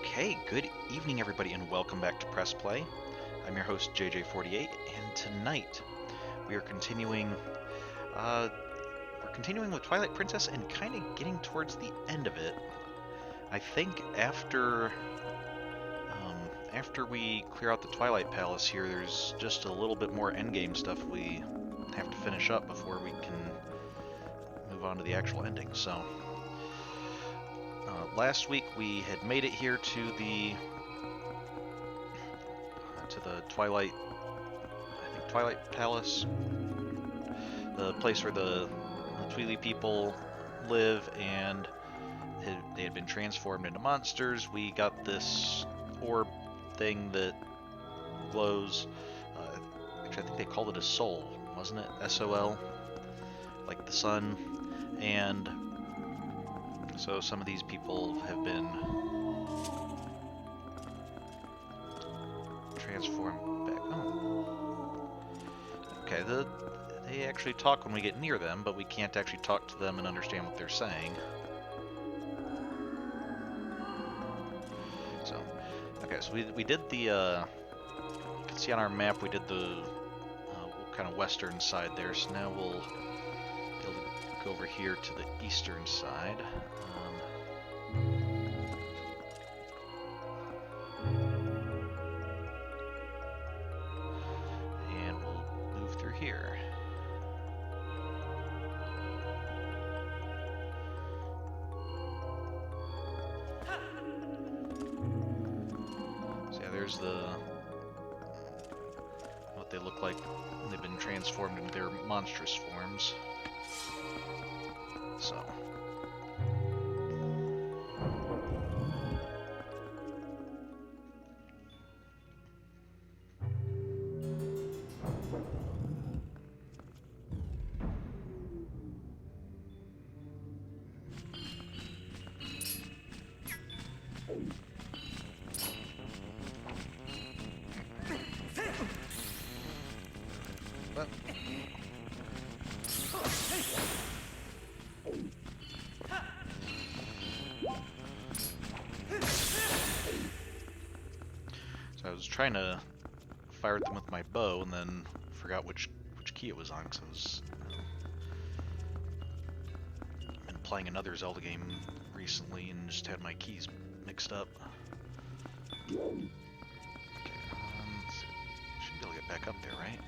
Okay, good evening everybody and welcome back to Press Play. I'm your host JJ48 and tonight we are continuing with Twilight Princess and kind of getting towards the end of it. I think after we clear out the Twilight Palace here, there's just a little bit more endgame stuff we have to finish up before we can move on to the actual ending. So last week we had made it here to the Twilight Palace, the place where the Tweely people live, and they had been transformed into monsters. We got this orb thing that glows. Actually, I think they called it a soul, wasn't it? S-O-L, like the sun. And so some of these people have been transformed back. Oh. Okay, they actually talk when we get near them, but we can't actually talk to them and understand what they're saying. So, okay, so we did the, you can see on our map we did the kind of western side there, so now we'll be able to go over here to the eastern side. And we'll move through here. So yeah, there's what they look like when they've been transformed into their monstrous forms. So. But so I was trying to fire at them with my bow, and then forgot which key it was on, because I was been playing another Zelda game recently and just had my keys mixed up. Okay, should be able to get back up there, right?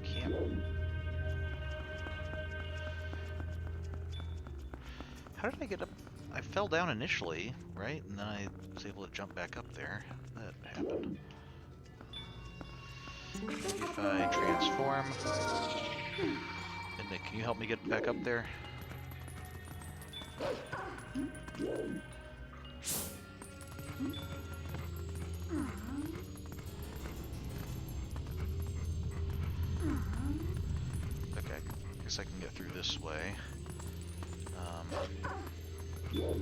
Can't. How did I get up? I fell down initially, right? And then I was able to jump back up there. That happened. If I transform... And Nick, can you help me get back up there? Okay, guess I can get through this way. Alright,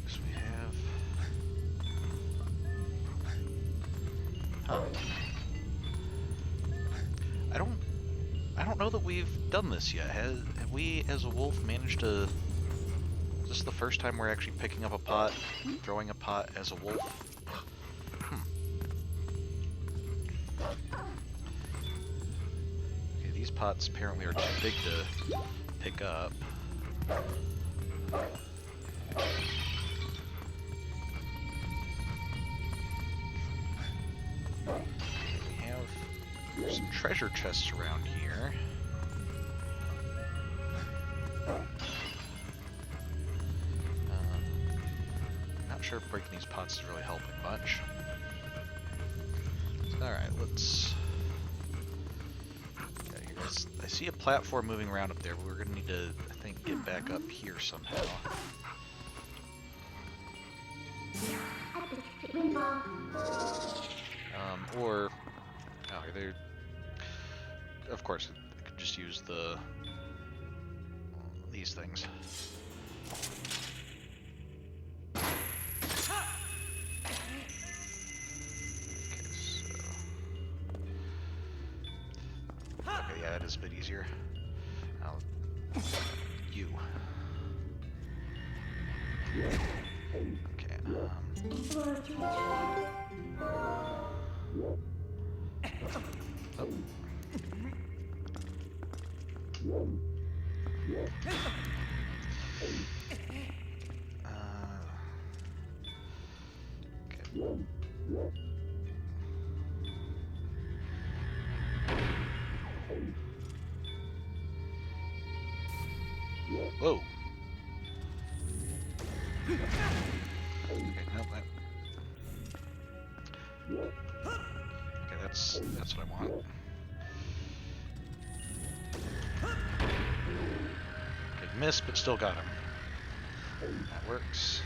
so we have... Huh. I don't know that we've done this yet. Have we, as a wolf, managed to... Is this the first time we're actually picking up a pot, throwing a pot as a wolf? Okay, these pots apparently are too big to pick up. There's some treasure chests around here. Not sure if breaking these pots is really helping much. Alright, let's... Okay, I see a platform moving around up there, but we're going to need to, I think, get back up here somehow. Or... Oh, there... Of course, I could just use these things. Okay, so... is a bit easier. You. Okay. Oh. Okay. Whoa. Okay, nope, okay, that's what I want. Okay, missed, but still got him. That works.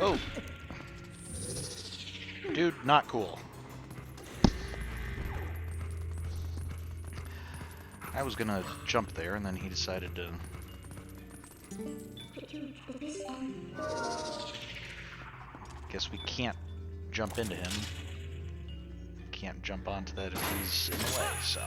Oh! Dude, not cool. I was gonna jump there, and then he decided to... Guess we can't jump into him. Can't jump onto that if he's in the way, so...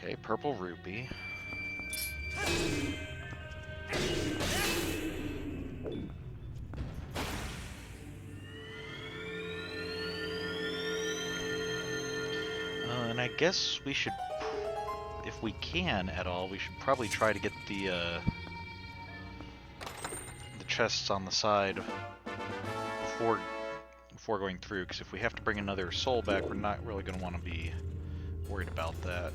Okay, purple rupee. And I guess we should, if we can at all, we should probably try to get the chests on the side before going through, because if we have to bring another soul back, we're not really going to want to be worried about that.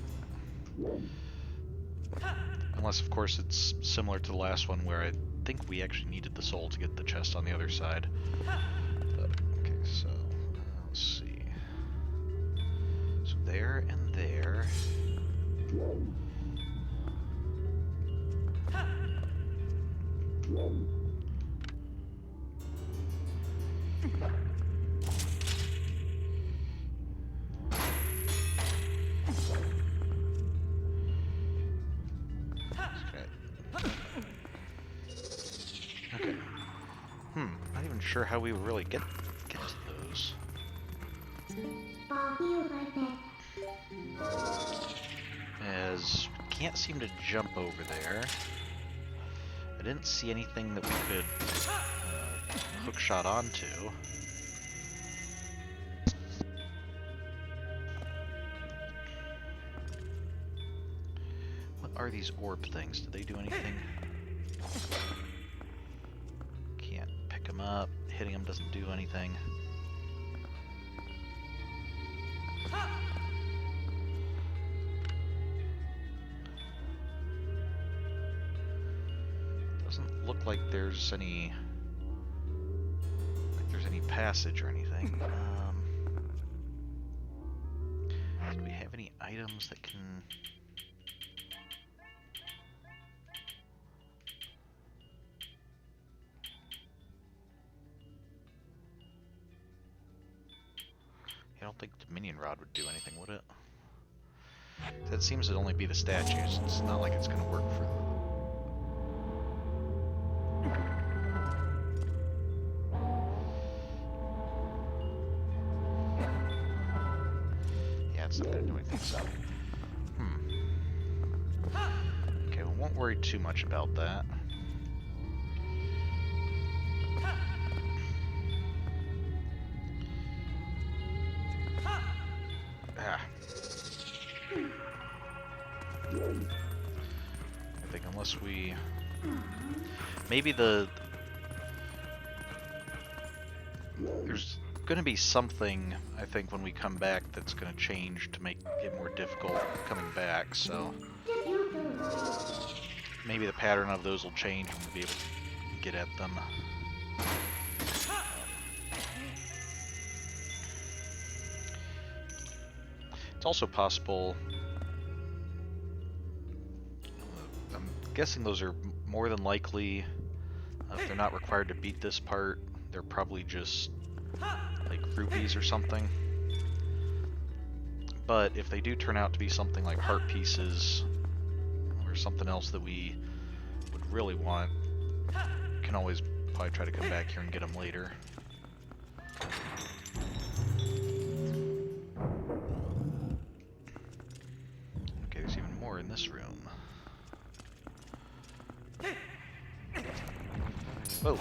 Unless, of course, it's similar to the last one where I think we actually needed the soul to get the chest on the other side. But, okay, so let's see. So there and there. Not even sure how we would really get to those. As we can't seem to jump over there. I didn't see anything that we could hook shot onto. What are these orb things? Do they do anything? Can't pick them up. Hitting them doesn't do anything. Doesn't look like there's any passage or anything. Do we have any items that can... I don't think the minion rod would do anything, would it? That seems to only be the statues. It's not like it's going to work for... Yeah, it's not going to do anything, so... Okay, we won't worry too much about that. I think unless we... Maybe the There's going to be something, I think, when we come back that's going to change to make it more difficult coming back, so maybe the pattern of those will change and we'll be able to get at them. It's also possible, I'm guessing those are more than likely, if they're not required to beat this part, they're probably just like rupees or something. But if they do turn out to be something like heart pieces or something else that we would really want, we can always probably try to come back here and get them later. Okay, there's even more in this room. Whoa.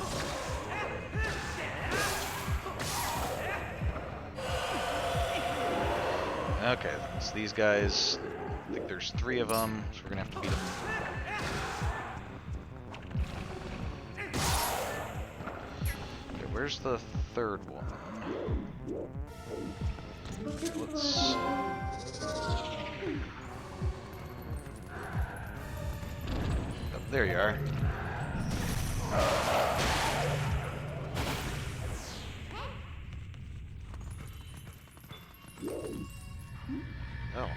Okay, so these guys, I think there's 3 of them, so we're gonna have to beat them. Okay, where's the 3rd one? Let's... Oh, there you are. Oh.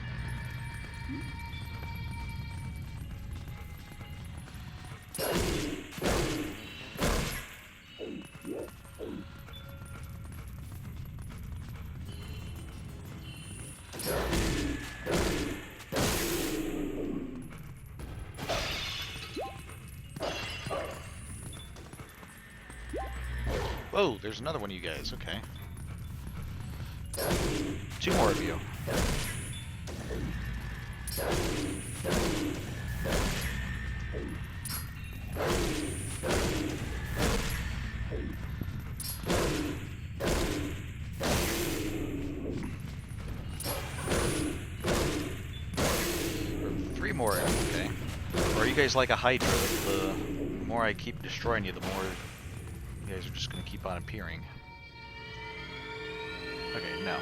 Whoa, there's another one of you guys, okay. 2 more of you. Three more, okay. Or are you guys like a Hydra? The more I keep destroying you, the more you guys are just going to keep on appearing. Okay, no.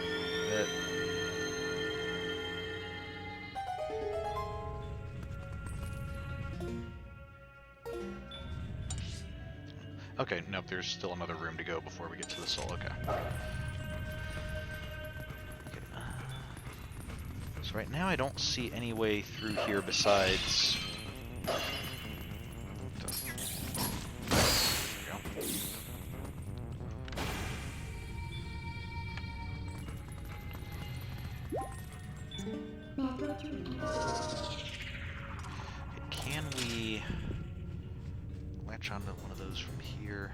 Okay, nope, there's still another room to go before we get to the soul, okay. So right now I don't see any way through here besides... Can we latch onto one of those from here?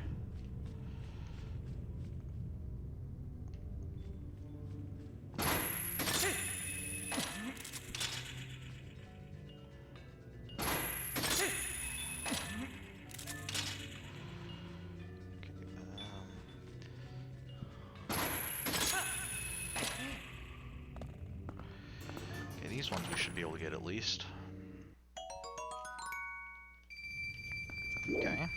These ones we should be able to get at least. Okay.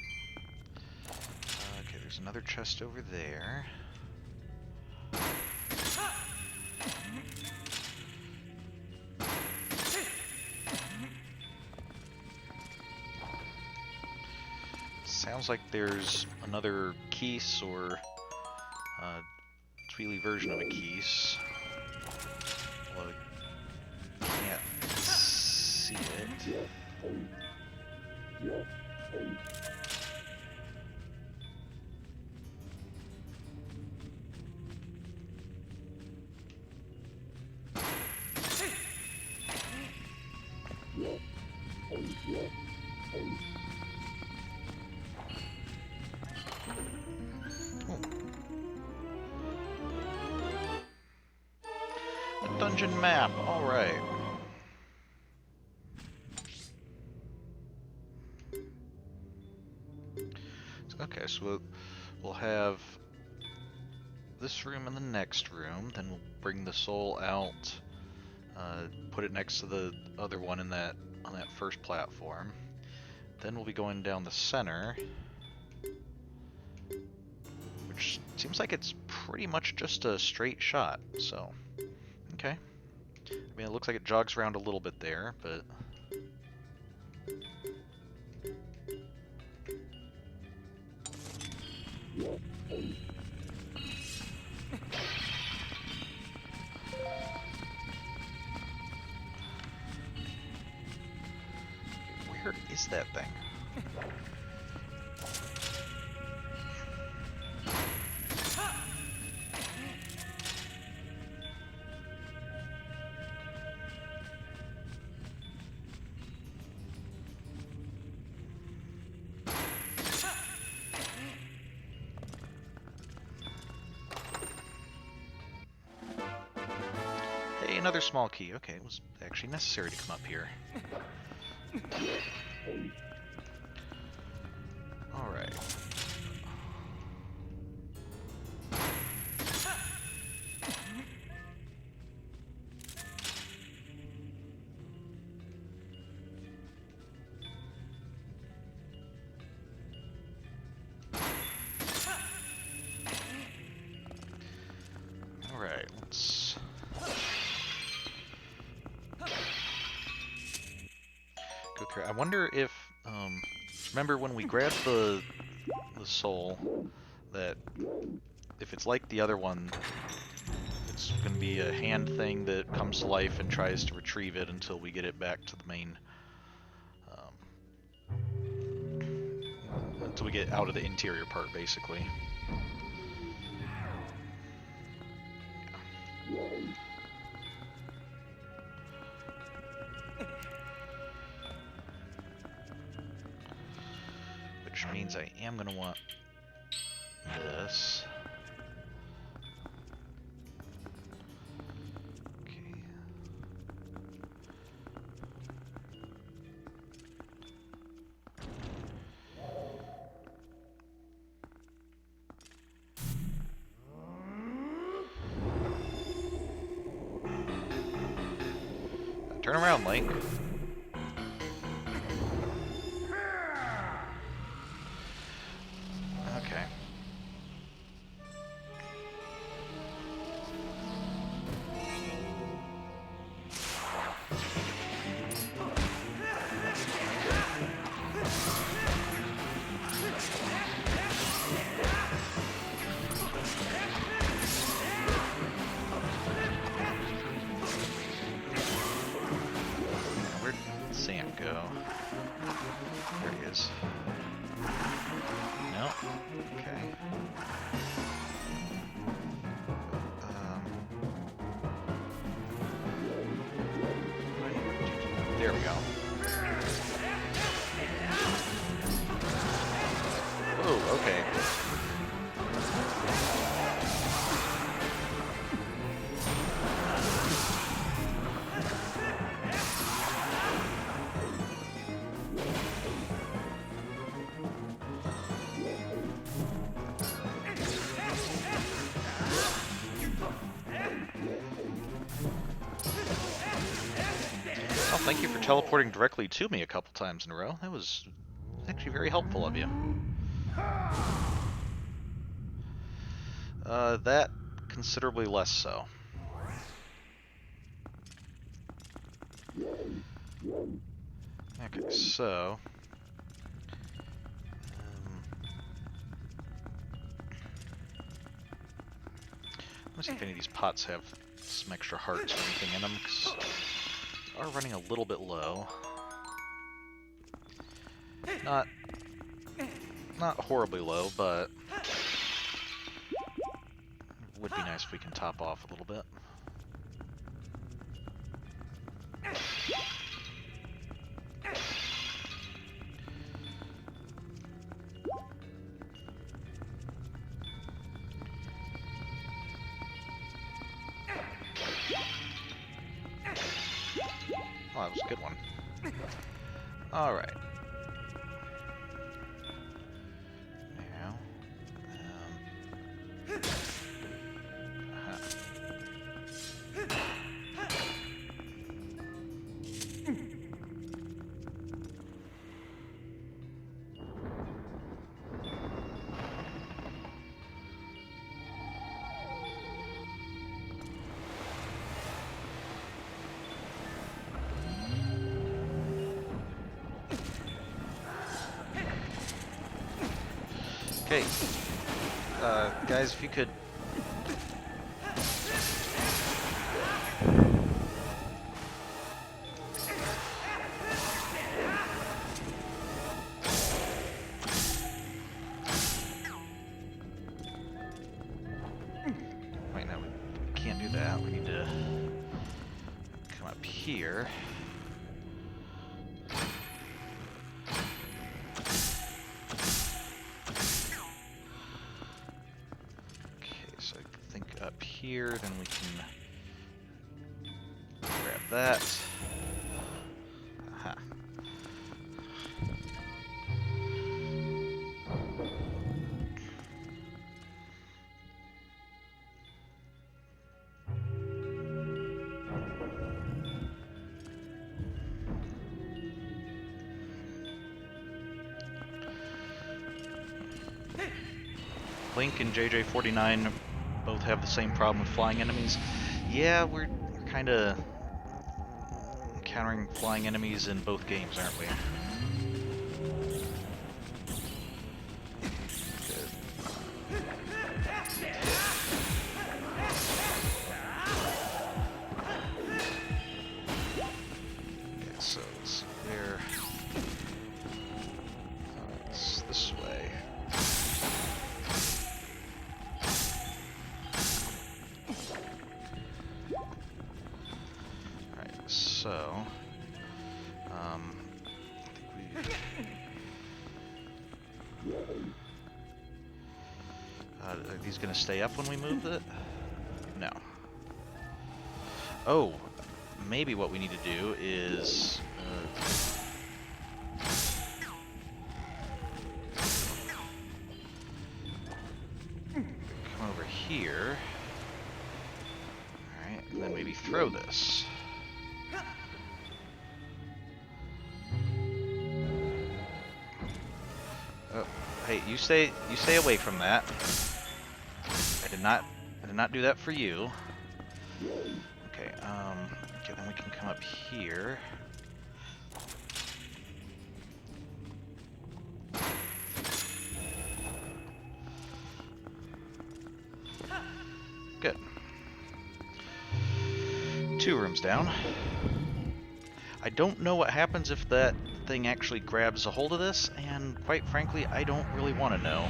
Okay, there's another chest over there. Sounds like there's another keys or Tweely version of a keys. Although I can't see it. A dungeon map, alright. Okay, so we'll have this room and the next room, then we'll bring the soul out, put it next to the other one in that on that first platform. Then we'll be going down the center, which which seems like it's pretty much just a straight shot, so, okay. I mean, it looks like it jogs around a little bit there, but... Where is that thing? Hey, another small key. Okay, it was actually necessary to come up here. Alright. Alright, let's... go through. I wonder if... remember when we grabbed the soul, that if it's like the other one, it's going to be a hand thing that comes to life and tries to retrieve it until we get it back to the main... until we get out of the interior part, basically. Which means I am going to want this. Okay. Turn around, Link. Okay. Where'd Zant go? There he is. No. Okay. There we go. Oh, okay. Well, thank you for teleporting directly to me a couple times in a row. That was actually very helpful of you. That considerably less so. Okay, so... let's see if any of these pots have some extra hearts or anything in them, because we are running a little bit low. Not horribly low, but it would be nice if we can top off a little bit. Oh, that was a good one. Alright. Now... Okay. Guys, if you could... Wait, no, we can't do that. We need to come up here. Up here, then we can grab that. Aha. Link and JJ49 both have the same problem with flying enemies. Yeah, we're kind of encountering flying enemies in both games, aren't we? Okay, so let's see where... it's this way. So, I think we... are these going to stay up when we move it? No. Oh, maybe what we need to do is... come over here. Alright, and then maybe throw this. Hey, you stay away from that. I did not do that for you. Okay, okay, then we can come up here. Good. 2 rooms down. I don't know what happens if that thing actually grabs a hold of this, and quite frankly, I don't really want to know.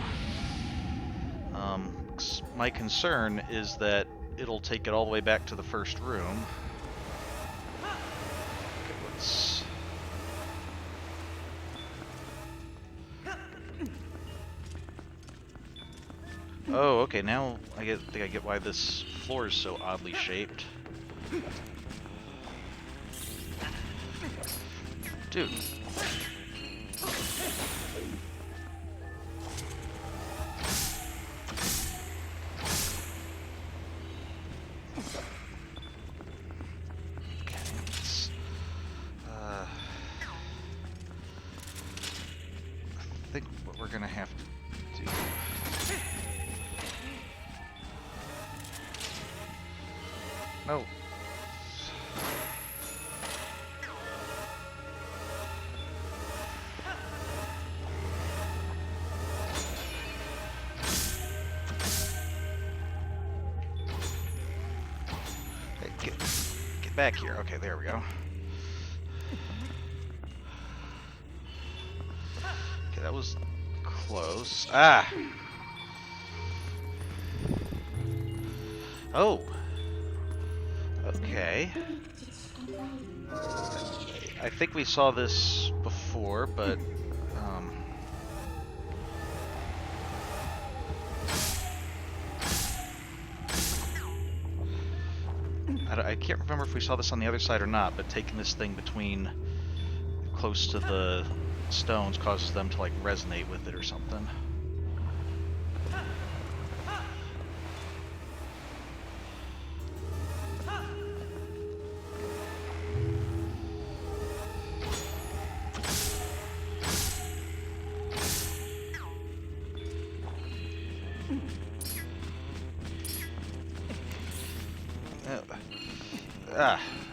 My concern is that it'll take it all the way back to the first room. Okay, let's... Oh, okay, now I think I get why this floor is so oddly shaped. Dude. Okay, let's, I think what we're gonna have to do... No. Get back here. Okay, there we go. Okay, that was close. Ah! Oh! Okay. I think we saw this before, but... I can't remember if we saw this on the other side or not, but taking this thing between close to the stones causes them to like resonate with it or something.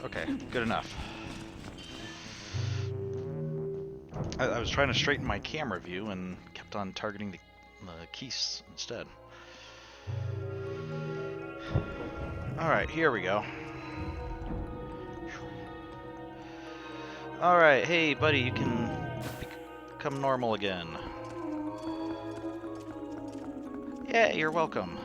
Okay, good enough. I was trying to straighten my camera view and kept on targeting the the keys instead. Alright, here we go. Alright, hey buddy, you can become normal again. Yeah, you're welcome.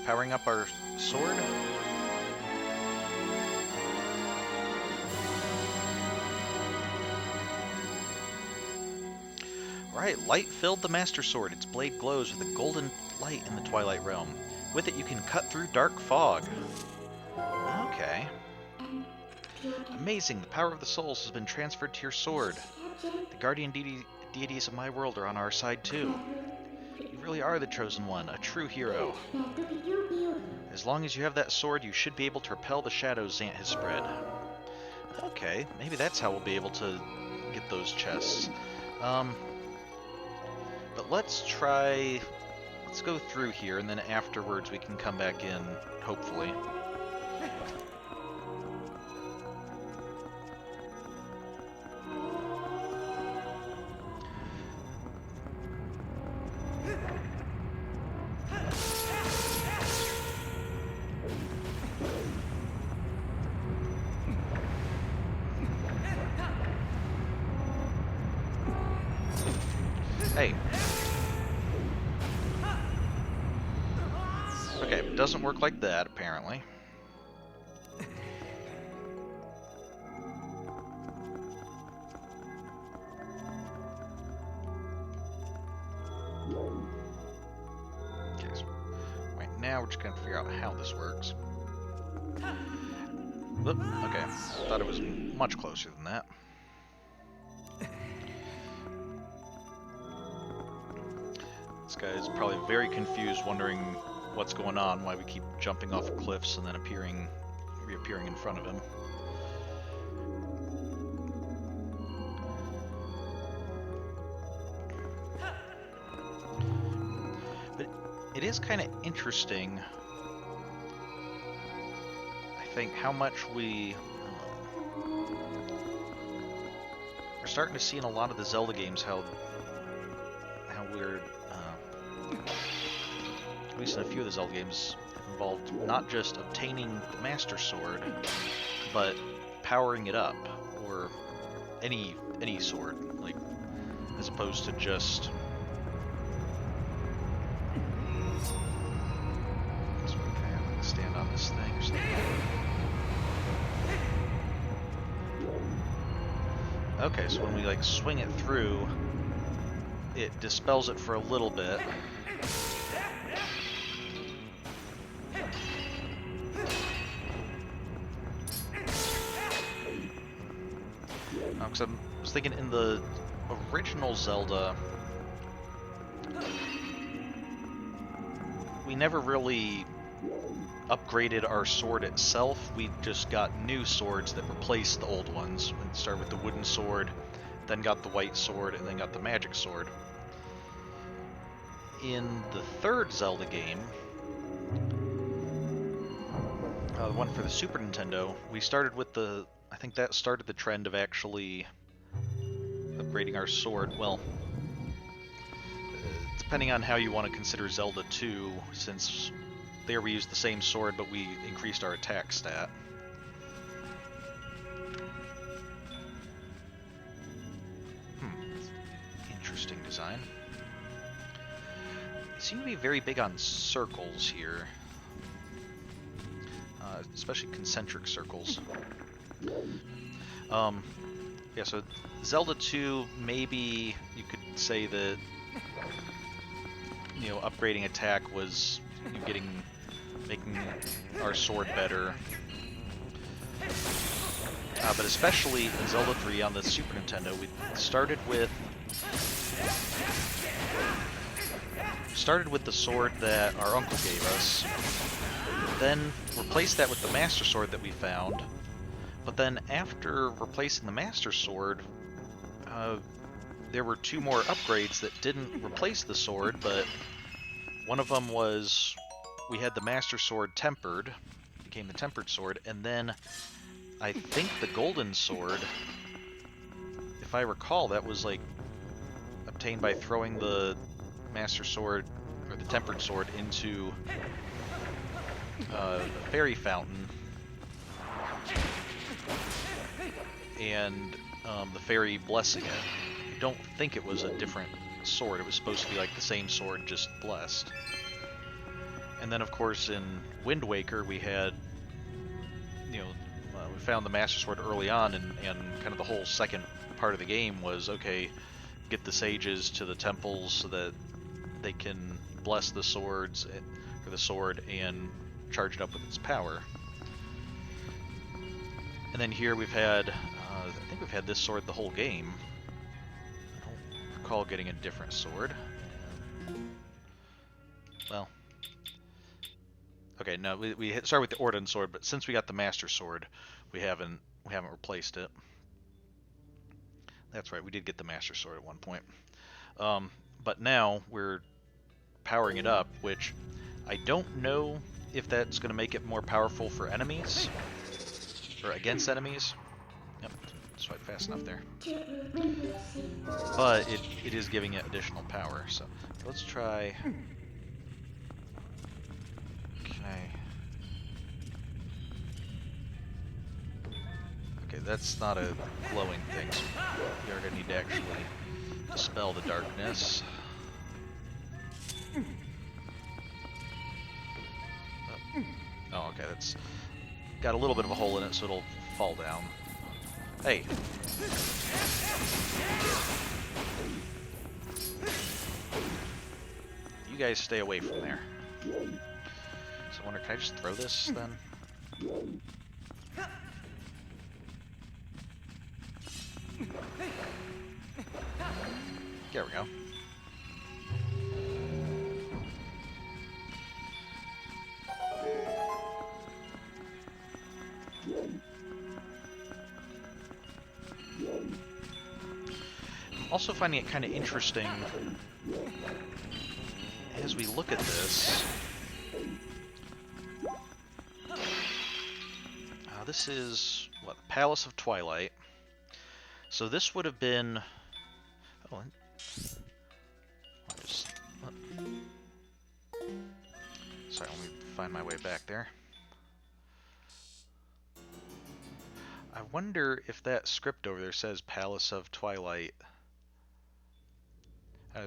Powering up our sword. Right, light filled the Master Sword. Its blade glows with a golden light in the Twilight Realm. With it you can cut through dark fog. Okay. Amazing, the power of the souls has been transferred to your sword. The guardian deities of my world are on our side too. You really are the chosen one, a true hero. As long as you have that sword, you should be able to repel the shadows Zant has spread. Okay, maybe that's how we'll be able to get those chests. But let's go through here, and then afterwards we can come back in, hopefully. Hey. Okay, it doesn't work like that, apparently. Okay, so right now we're just gonna figure out how this works. Oop, okay, thought it was much closer than that. This guy's probably very confused, wondering what's going on, why we keep jumping off of cliffs and then reappearing in front of him. But it is kind of interesting, I think, how much we're starting to see in a lot of the Zelda games how we're at least in a few of the Zelda games, involved not just obtaining the Master Sword, but powering it up, or any sword, like, as opposed to just... So, okay, I'm gonna stand on this thing or something. Okay, so when we, like, swing it through, it dispels it for a little bit. Because I was thinking in the original Zelda, we never really upgraded our sword itself. We just got new swords that replaced the old ones. We started with the wooden sword, then got the white sword, and then got the magic sword. In the third Zelda game, the one for the Super Nintendo, we started with the... I think that started the trend of actually upgrading our sword. Well, depending on how you want to consider Zelda 2, since there we used the same sword, but we increased our attack stat. Interesting design. They seem to be very big on circles here. Especially concentric circles. Yeah, so Zelda 2, maybe you could say that, you know, upgrading attack was making our sword better. But especially in Zelda 3 on the Super Nintendo, we started with the sword that our uncle gave us, then replaced that with the Master Sword that we found, But then after replacing the Master Sword, there were 2 more upgrades that didn't replace the sword, but one of them was we had the Master Sword tempered, became the Tempered Sword, and then I think the Golden Sword, if I recall, that was like obtained by throwing the Master Sword, or the Tempered Sword, into a fairy fountain, and the fairy blessing it. I don't think it was a different sword. It was supposed to be like the same sword, just blessed. And then, of course, in Wind Waker, we had, we found the Master Sword early on, and kind of the whole second part of the game was, okay, get the sages to the temples so that they can bless the swords, or the sword, and charge it up with its power. And then here we've had, I think we've had this sword the whole game. I don't recall getting a different sword. Well, okay, no, we started with the Ordon sword, but since we got the Master Sword, we haven't replaced it. That's right, we did get the Master Sword at one point. But now we're powering it up, which I don't know if that's going to make it more powerful for enemies, or against enemies. Yep, swipe fast enough there. But it is giving it additional power, so let's try... Okay, that's not a glowing thing, so we are going to need to actually dispel the darkness. Oh, okay, that's got a little bit of a hole in it, so it'll fall down. Hey! You guys stay away from there. So I wonder, can I just throw this, then? There we go. I'm also finding it kind of interesting as we look at this. This is, what, the Palace of Twilight. So this would have been... Oh, sorry, let me find my way back there. I wonder if that script over there says Palace of Twilight.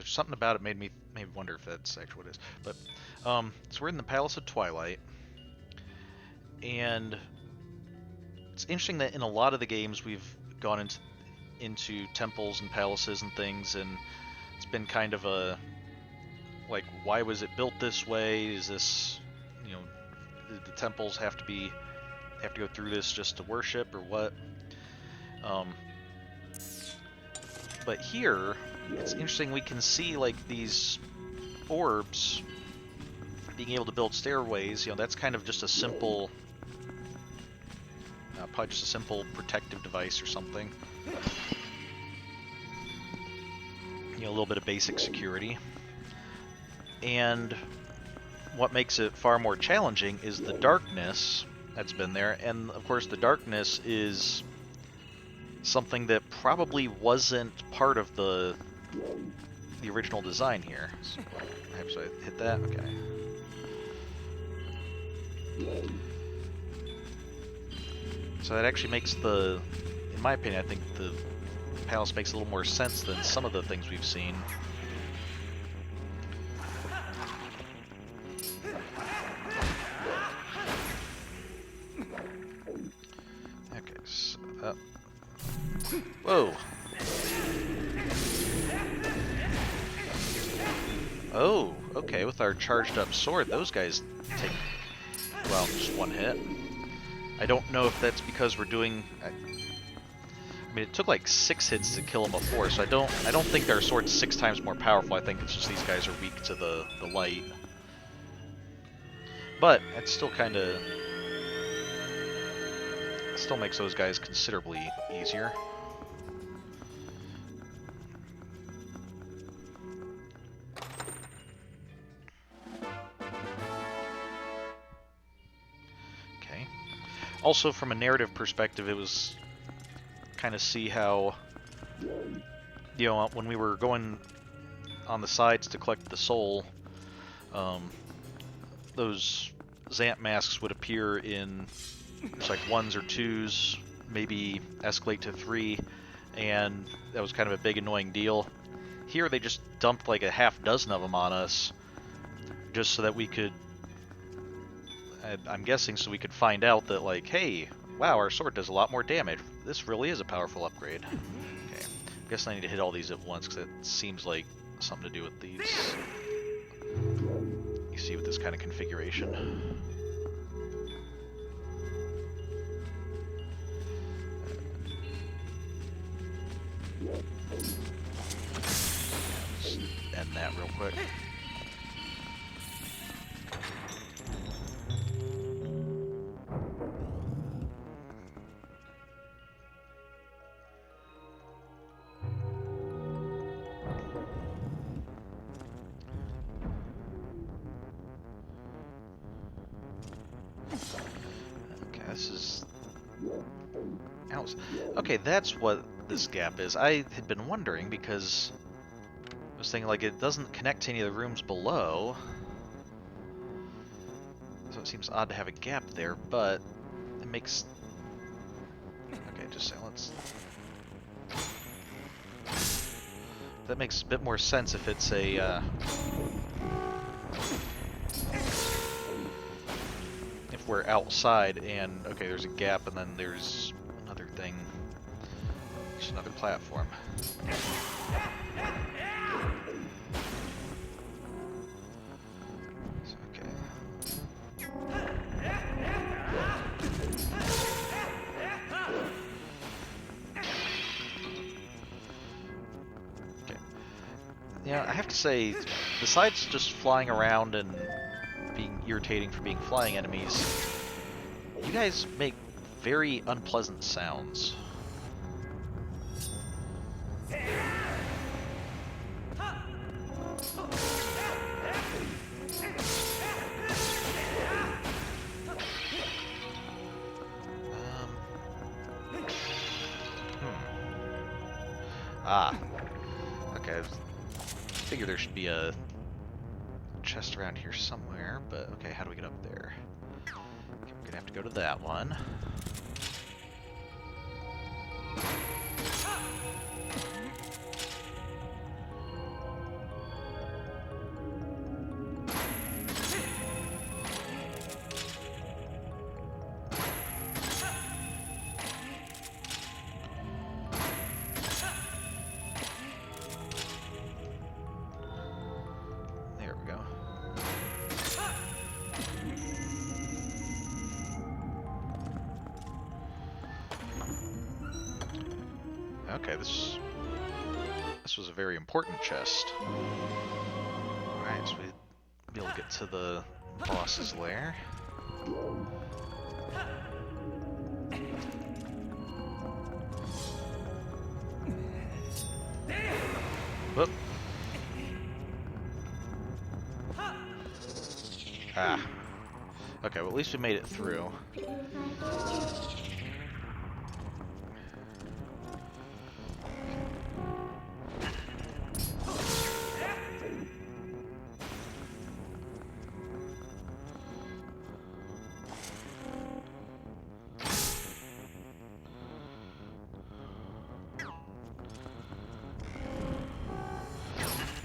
Something about it made me wonder if that's actually what it is. But, so we're in the Palace of Twilight. And it's interesting that in a lot of the games we've gone into temples and palaces and things, and it's been kind of a, like, why was it built this way? Is this, the temples have to go through this just to worship, or what? But here, it's interesting, we can see, like, these orbs being able to build stairways. That's kind of just a simple, probably just a simple protective device or something. A little bit of basic security. And what makes it far more challenging is the darkness that's been there. And of course the darkness is something that probably wasn't part of the original design here. So, perhaps I hit that? Okay. So that actually makes in my opinion, I think the palace makes a little more sense than some of the things we've seen. Okay, so, whoa! Oh, okay, with our charged up sword, those guys take, well, just one hit. I don't know if that's because we're doing... I mean, it took like 6 hits to kill them before, so I don't think their sword's 6 times more powerful. I think it's just these guys are weak to the light. But it's still kind of Still makes those guys considerably easier. Okay. Also, from a narrative perspective, it was kind of see how, you know, when we were going on the sides to collect the soul, those Zant masks would appear in just like 1s or 2s, maybe escalate to 3, and that was kind of a big annoying deal. Here they just dumped like a half dozen of them on us, just so that we could, I'm guessing so we could find out that like, hey, wow, our sword does a lot more damage. This really is a powerful upgrade. Okay, I guess I need to hit all these at once because it seems like something to do with these. You see with this kind of configuration. Let's end that real quick. Okay, this is... Okay, that's what this gap is. I had been wondering because I was thinking like it doesn't connect to any of the rooms below, so it seems odd to have a gap there, but it makes... Okay, just say let's... That makes a bit more sense if it's a... If we're outside and, okay, there's a gap and then there's another thing. Just another platform. Okay. Okay. Yeah, I have to say, besides just flying around and being irritating for being flying enemies, you guys make very unpleasant sounds. Okay, I figure there should be a chest around here somewhere, but okay, how do we get up there? Okay, we're gonna have to go to that one. Okay, this was a very important chest. Alright, so we'll be able to get to the boss's lair. Whoop. Ah. Okay, well at least we made it through.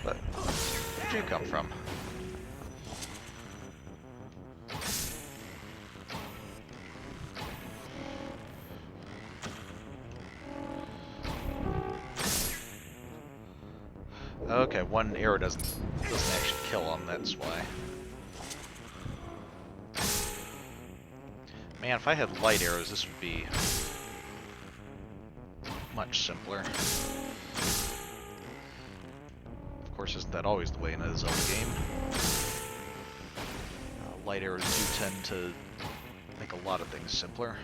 But where'd you come from? Okay, one arrow doesn't actually kill him, that's why. Man, if I had light arrows, this would be much simpler. Of course, isn't that always the way in a Zelda game? Light arrows do tend to make a lot of things simpler.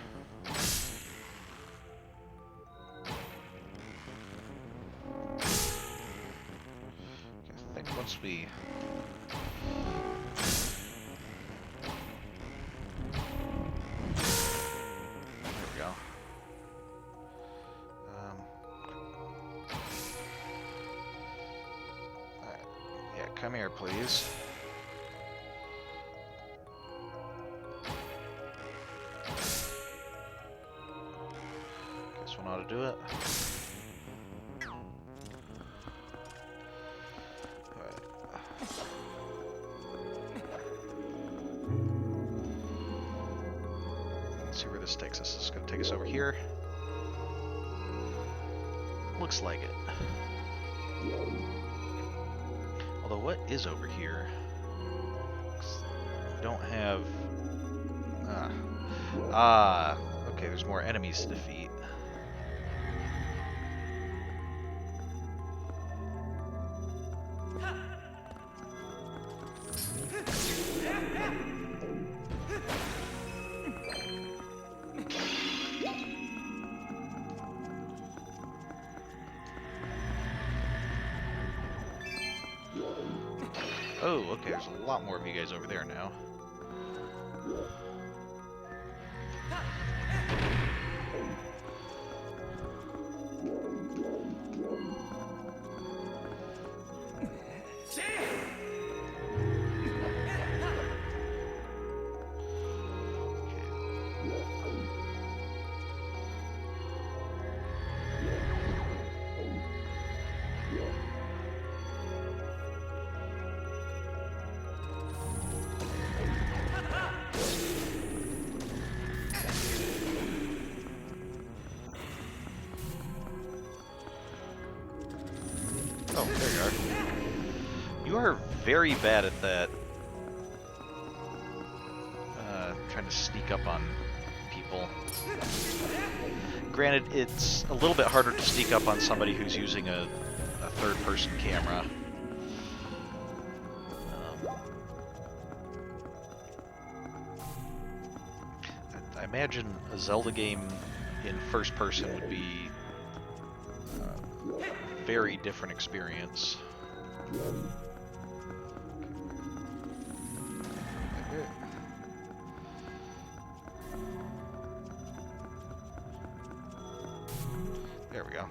we... There we go. Alright. Yeah, come here, please. Guess one ought to do it. See where this takes us. This is going to take us over here. Looks like it. Although, what is over here? We don't have... okay, there's more enemies to defeat. Oh, okay, there's a lot more of you guys over there now. Oh, there you are. You are very bad at that. Trying to sneak up on people. Granted, it's a little bit harder to sneak up on somebody who's using a third-person camera. I imagine a Zelda game in first person would be a very different experience. There we go.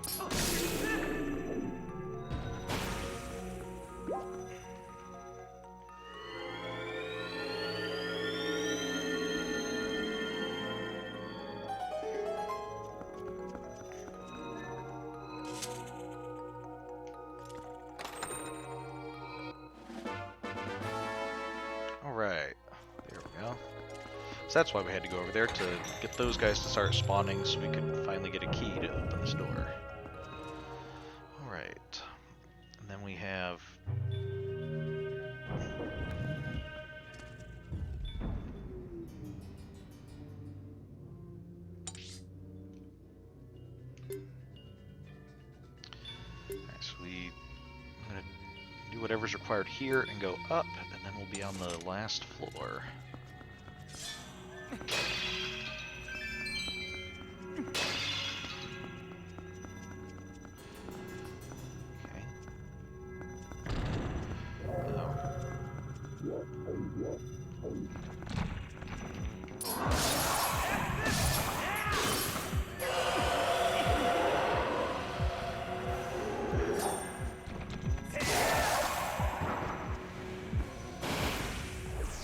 Alright, there we go. So that's why we had to go over there, to get those guys to start spawning so we could finally get a key to open this door. Alright. And then we have... Alright, so I'm going to do whatever's required here and go up, and then we'll be on the last floor.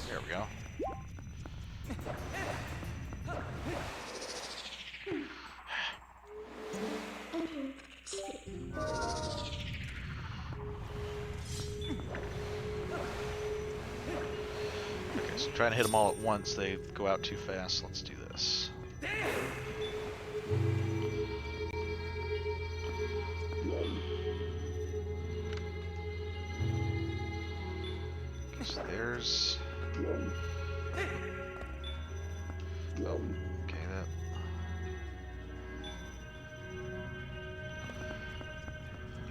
There we go. Okay, so trying to hit them all at once, they go out too fast. Let's do this. Okay, so there's... Oh, okay, that...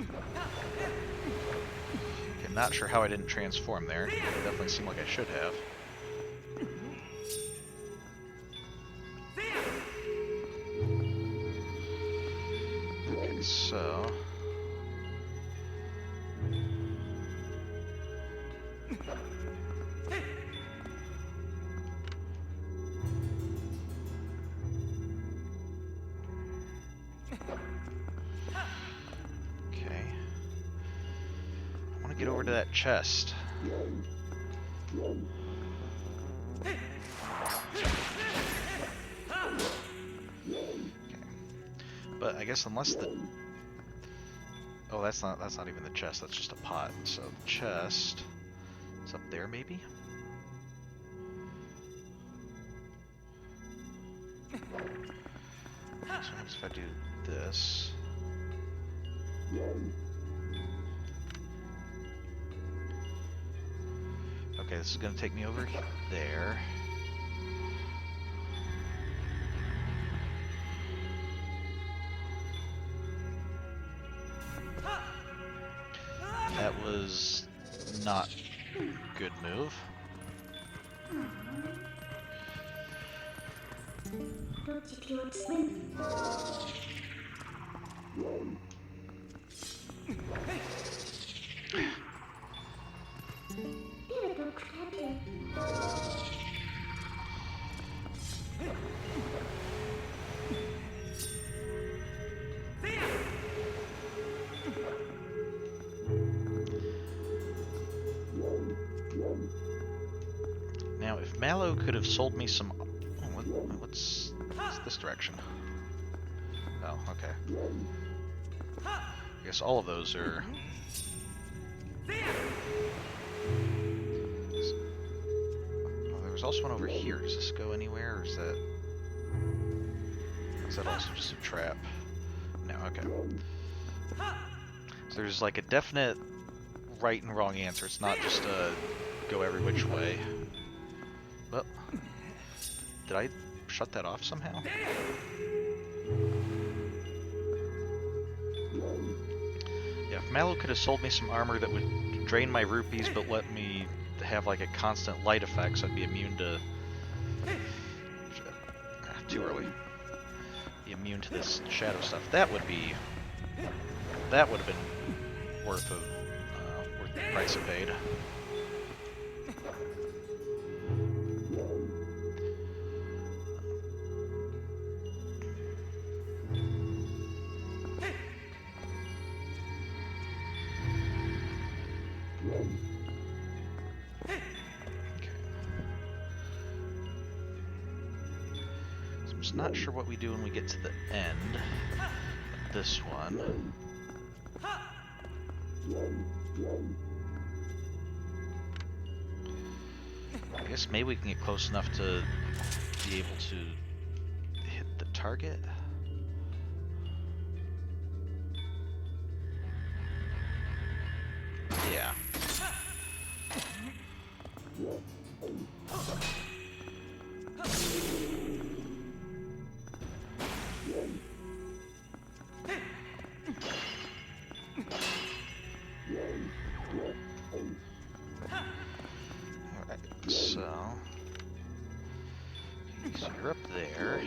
Okay, I'm not sure how I didn't transform there. It definitely seemed like I should have. Okay, so... get over to that chest. Okay. But I guess unless the... Oh, that's not even the chest, that's just a pot. So the chest is up there maybe? So what happens if I do this? Okay, this is gonna take me over there. That was not a good move. Now, if Mallow could have sold me some... Oh, what's this direction? Oh, okay. I guess all of those are... Oh, there was also one over here. Does this go anywhere, or is that also just a trap? No, okay. So there's like a definite right and wrong answer. It's not just a go every which way. Well, did I shut that off somehow? Yeah, if Mallow could have sold me some armor that would drain my rupees but let me have like a constant light effect so I'd be immune to... too early. Be immune to this shadow stuff. That would have been worth the price it paid. Not sure what we do when we get to the end of this one. I guess maybe we can get close enough to be able to hit the target. Yeah. So you're up there.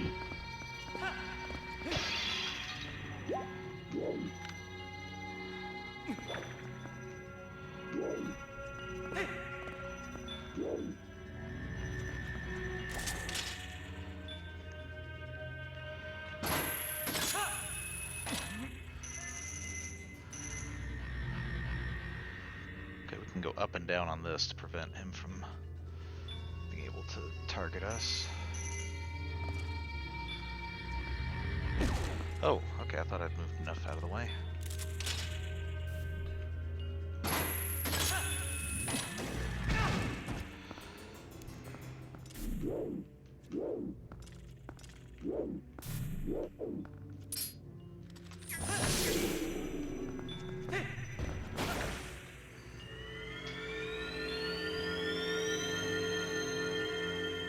Okay, we can go up and down on this to prevent him from being able to target us. Oh, okay, I thought I'd moved enough out of the way.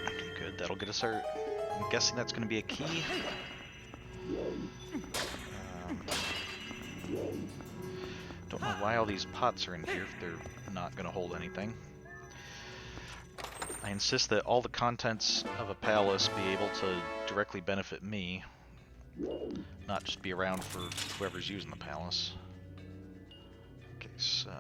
Okay, good, that'll get us our... I'm guessing that's going to be a key. Don't know why all these pots are in here if they're not going to hold anything. I insist that all the contents of a palace be able to directly benefit me, not just be around for whoever's using the palace. Okay, so...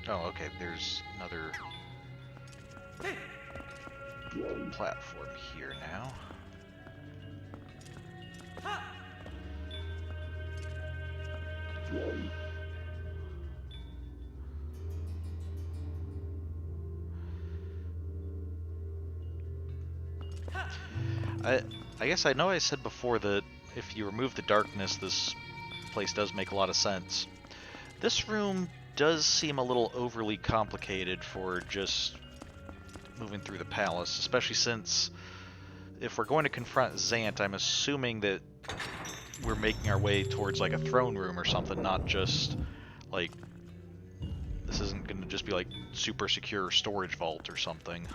Oh, okay, there's another platform here now. I guess I know I said before that if you remove the darkness, this place does make a lot of sense. This room does seem a little overly complicated for just moving through the palace, especially since if we're going to confront Zant, I'm assuming that we're making our way towards like a throne room or something, not just like this isn't going to just be like super secure storage vault or something.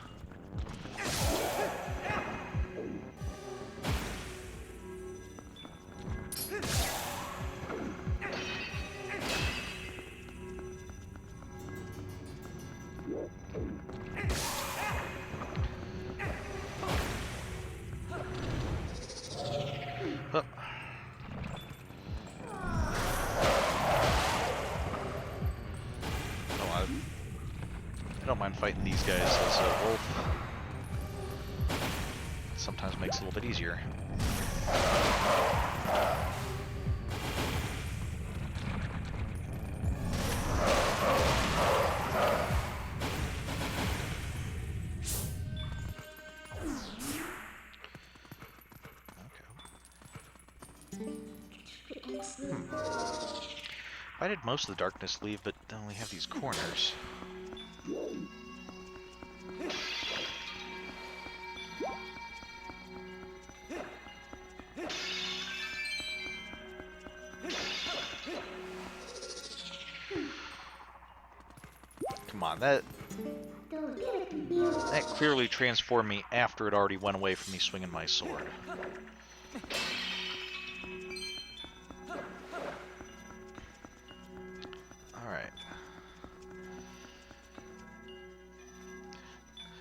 Oh. I don't mind fighting these guys as a wolf. It sometimes makes it a little bit easier. Why did most of the darkness leave, but only have these corners? Come on, that clearly transformed me after it already went away from me swinging my sword. Alright.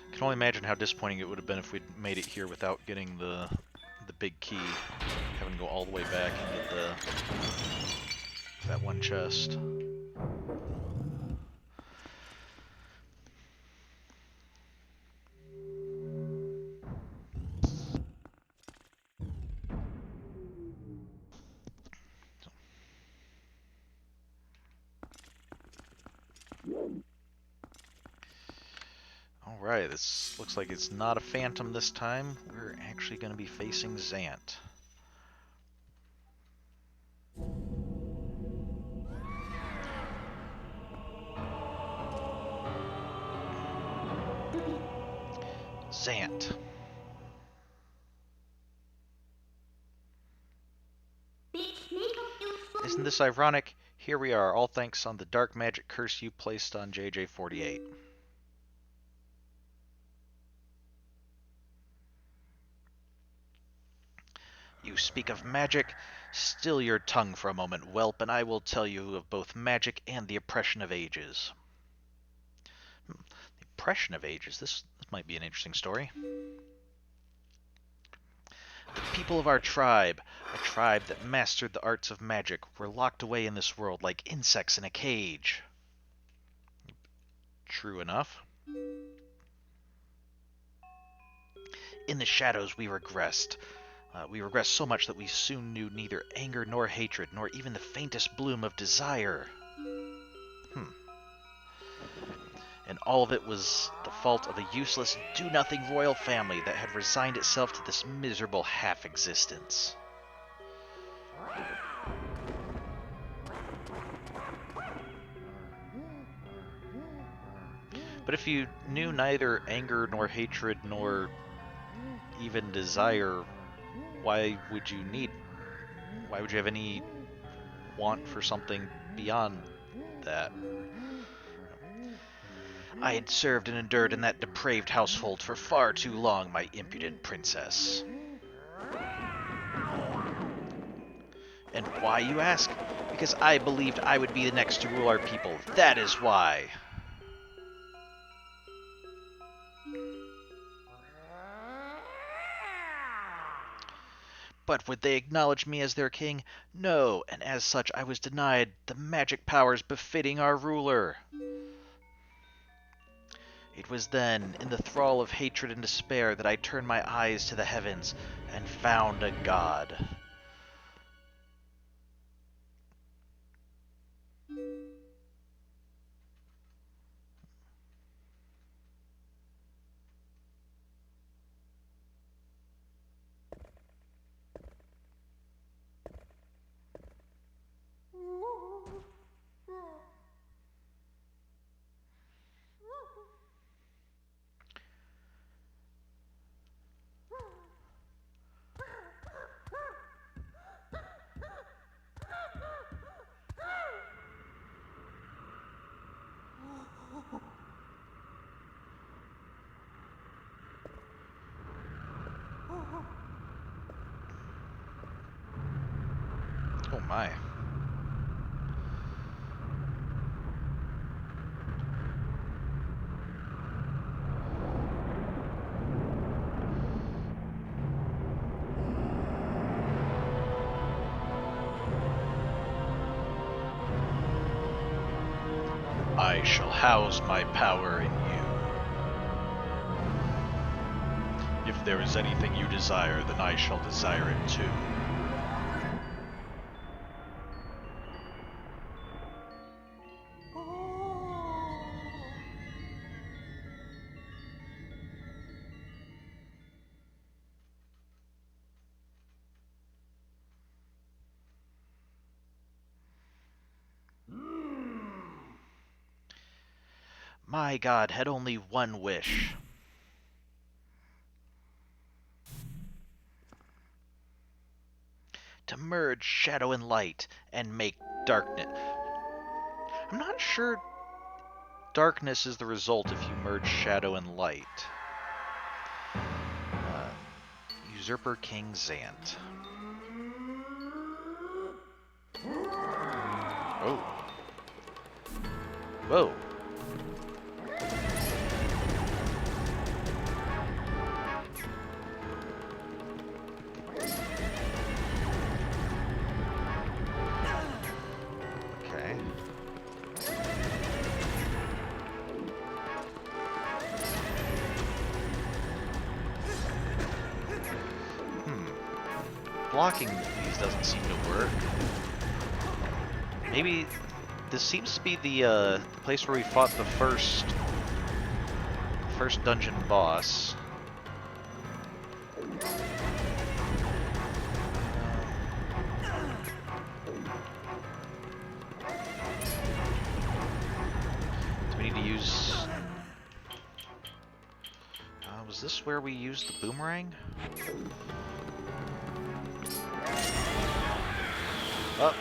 I can only imagine how disappointing it would have been if we'd made it here without getting the big key. Having to go all the way back and get that one chest. Alright, this looks like it's not a phantom this time. We're actually going to be facing Zant. Zant. Isn't this ironic? Here we are, all thanks on the dark magic curse you placed on JJ48. You speak of magic? Still your tongue for a moment, whelp, and I will tell you of both magic and the oppression of ages. The oppression of ages? This might be an interesting story. The people of our tribe, a tribe that mastered the arts of magic, were locked away in this world like insects in a cage. True enough. In the shadows we regressed. We regressed so much that we soon knew neither anger nor hatred, nor even the faintest bloom of desire. And all of it was the fault of a useless, do-nothing royal family that had resigned itself to this miserable half-existence. But if you knew neither anger nor hatred nor even desire, why would you have any want for something beyond that? I had served and endured in that depraved household for far too long, my impudent princess. And why, you ask? Because I believed I would be the next to rule our people. That is why. But would they acknowledge me as their king? No, and as such I was denied the magic powers befitting our ruler. It was then, in the thrall of hatred and despair, that I turned my eyes to the heavens and found a god. Oh my. I shall house my power in you. If there is anything you desire, then I shall desire it too. My god had only one wish. To merge shadow and light and make darkness. I'm not sure darkness is the result if you merge shadow and light. Usurper King Zant. Oh. Whoa. Okay. Blocking these doesn't seem to work. Maybe this seems to be the place where we fought the first dungeon boss. Do we need to use... was this where we used the boomerang? Oh.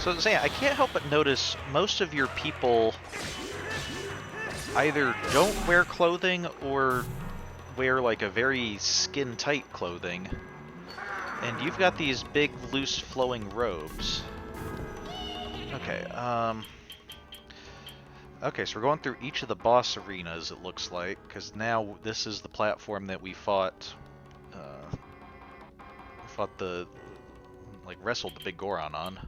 So I can't help but notice most of your people either don't wear clothing or wear like a very skin-tight clothing. And you've got these big, loose, flowing robes. Okay, okay, so we're going through each of the boss arenas, it looks like, because now this is the platform that we fought, wrestled the big Goron on.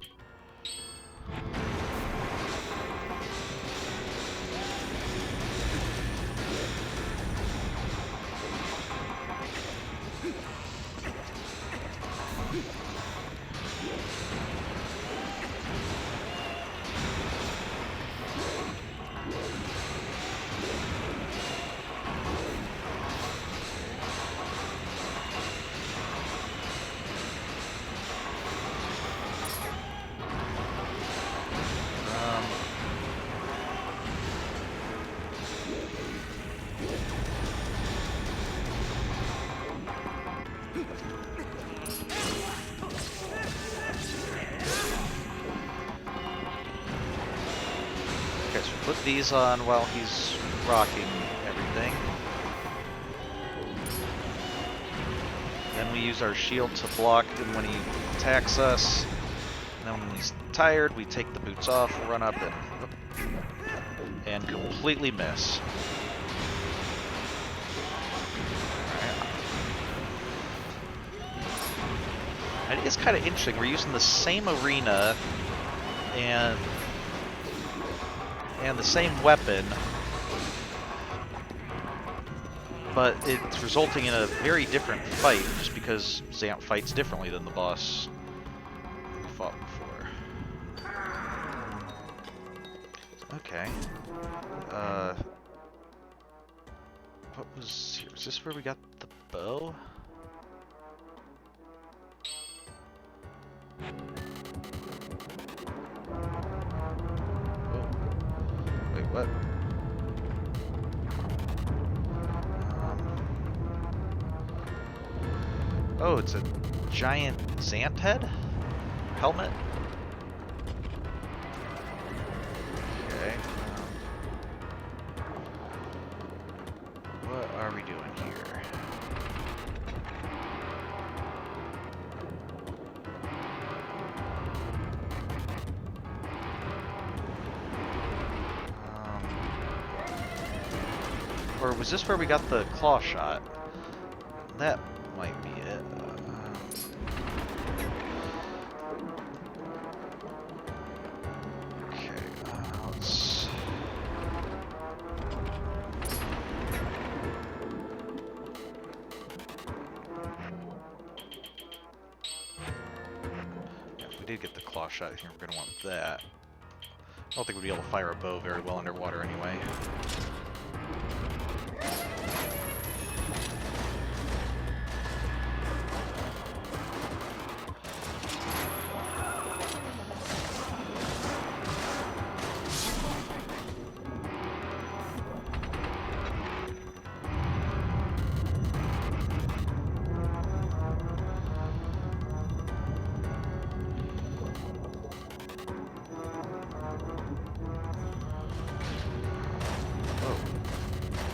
Okay, so put these on while he's rocking everything. Then we use our shield to block him when he attacks us. And then when he's tired, we take the boots off, run up, and completely miss. It is kind of interesting. We're using the same arena and the same weapon, but it's resulting in a very different fight just because Zant fights differently than the boss we fought before. Okay. What was here? Is this where we got the bow? Oh. what? Oh, it's a giant Zant head? Helmet? Okay. What are we doing here? Or was this where we got the claw shot? That might be it. Okay, let's... Yeah, if we did get the claw shot here, we're going to want that. I don't think we'd be able to fire a bow very well underwater anyway.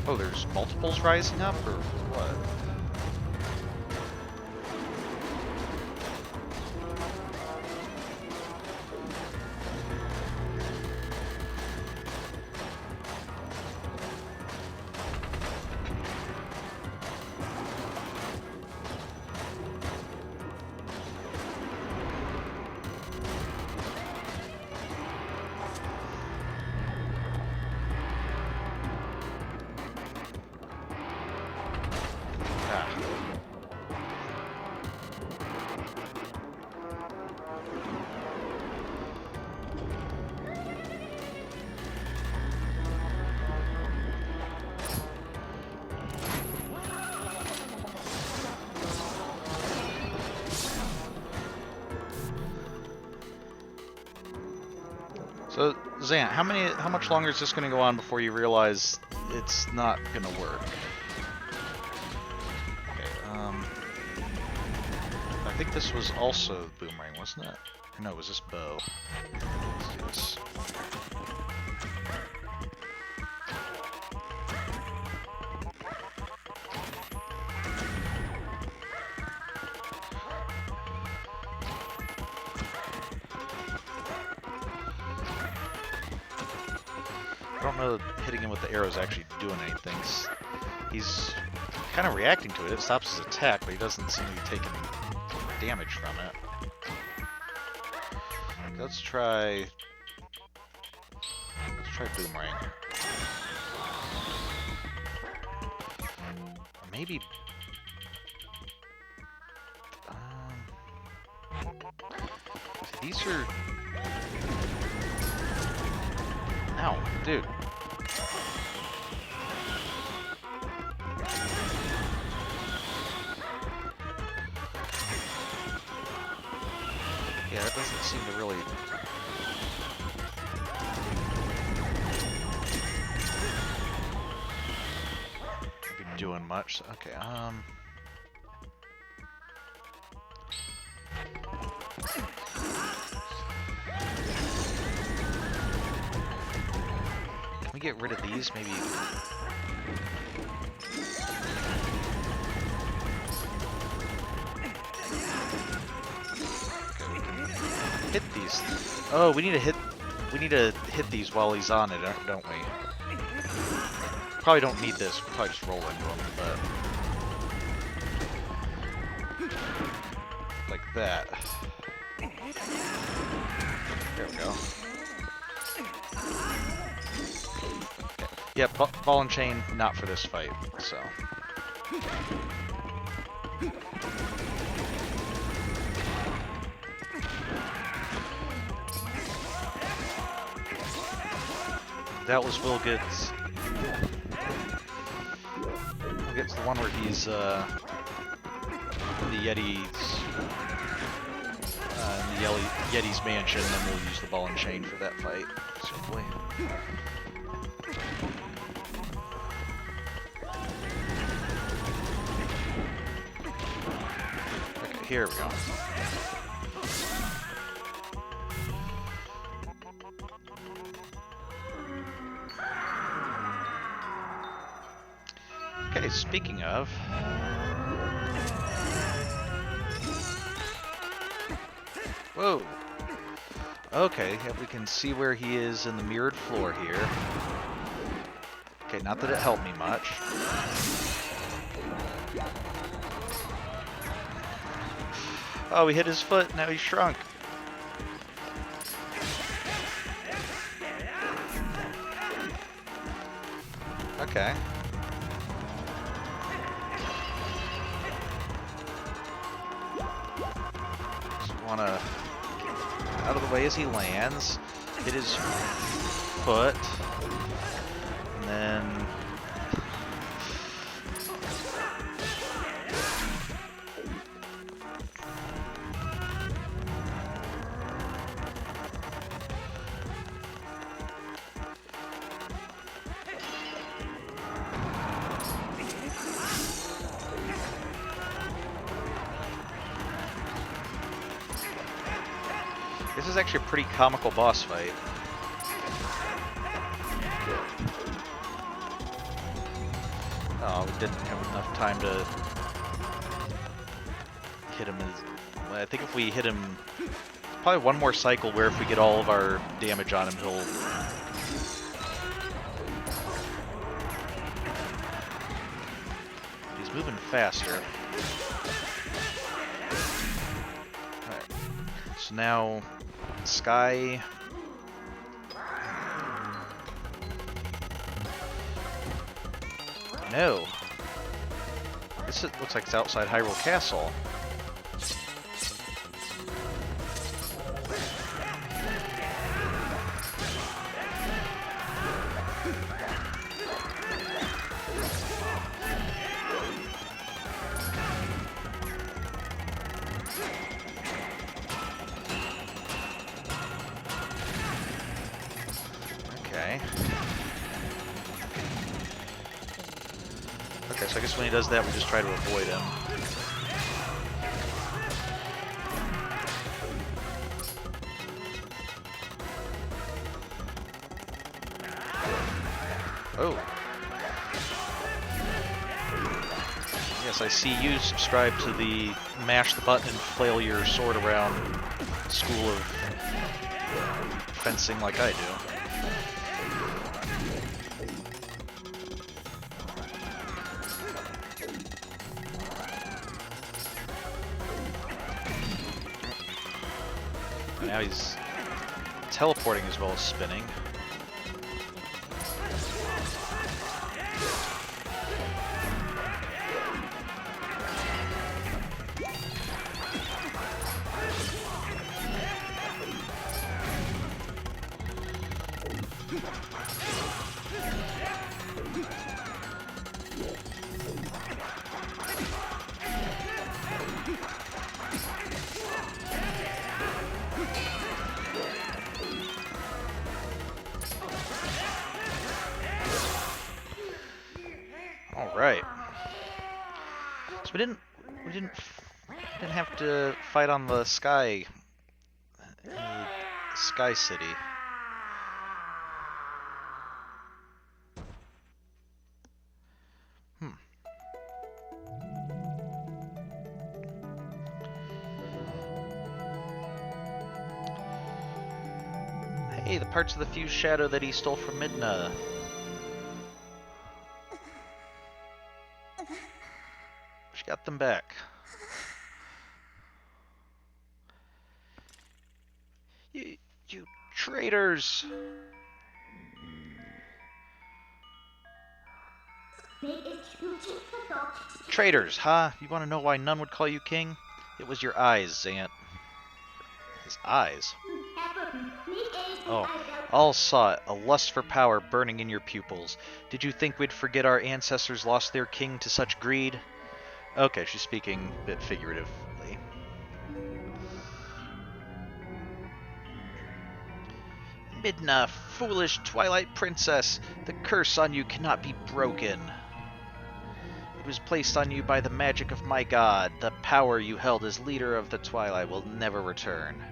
Oh, there's multiples rising up, or what? So, Zant, how much longer is this going to go on before you realize it's not going to work? Okay, I think this was also boomerang, wasn't it? Or no, was this bow? Let's do this. I don't know that hitting him with the arrow is actually doing anything. He's kind of reacting to it. It stops his attack, but he doesn't seem to be taking damage from it. Let's try boomerang. Or maybe these are... Ow, dude. Yeah, that doesn't seem to really... be doing much. Okay, Can we get rid of these, maybe? Hit these. Oh, we need to hit these while he's on it, don't we? Probably don't need this. We'll probably just roll into him, but like that. There we go. Yeah, ball and chain, not for this fight, so. That was Will Good's. We'll get to the one where he's in the Yeti's mansion, and then we'll use the ball and chain for that fight, simply. Here we go. Okay, speaking of... Whoa! Okay, we can see where he is in the mirrored floor here. Okay, not that it helped me much. Oh, he hit his foot, now he's shrunk. Okay. Just wanna get out of the way as he lands, hit his foot, and then this is actually a pretty comical boss fight. Oh, we didn't have enough time to hit him as... Well, I think if we hit him... Probably one more cycle where if we get all of our damage on him, he'll... He's moving faster. Alright. So now... Sky... No. This looks like it's outside Hyrule Castle. Okay. Okay, so I guess when he does that, we just try to avoid him. Oh. Yes, I see you subscribe to the mash the button and flail your sword around school of fencing like I do. Now he's teleporting as well as spinning. Right. So we didn't have to fight on the sky city. Hey, the parts of the fused shadow that he stole from Midna. She got them back. You traitors! Traitors, huh? You want to know why none would call you king? It was your eyes, Zant. His eyes? Oh, all saw it, a lust for power burning in your pupils. Did you think we'd forget our ancestors lost their king to such greed? Okay, she's speaking a bit figuratively. Midna, foolish Twilight Princess, the curse on you cannot be broken. It was placed on you by the magic of my god. The power you held as leader of the Twilight will never return.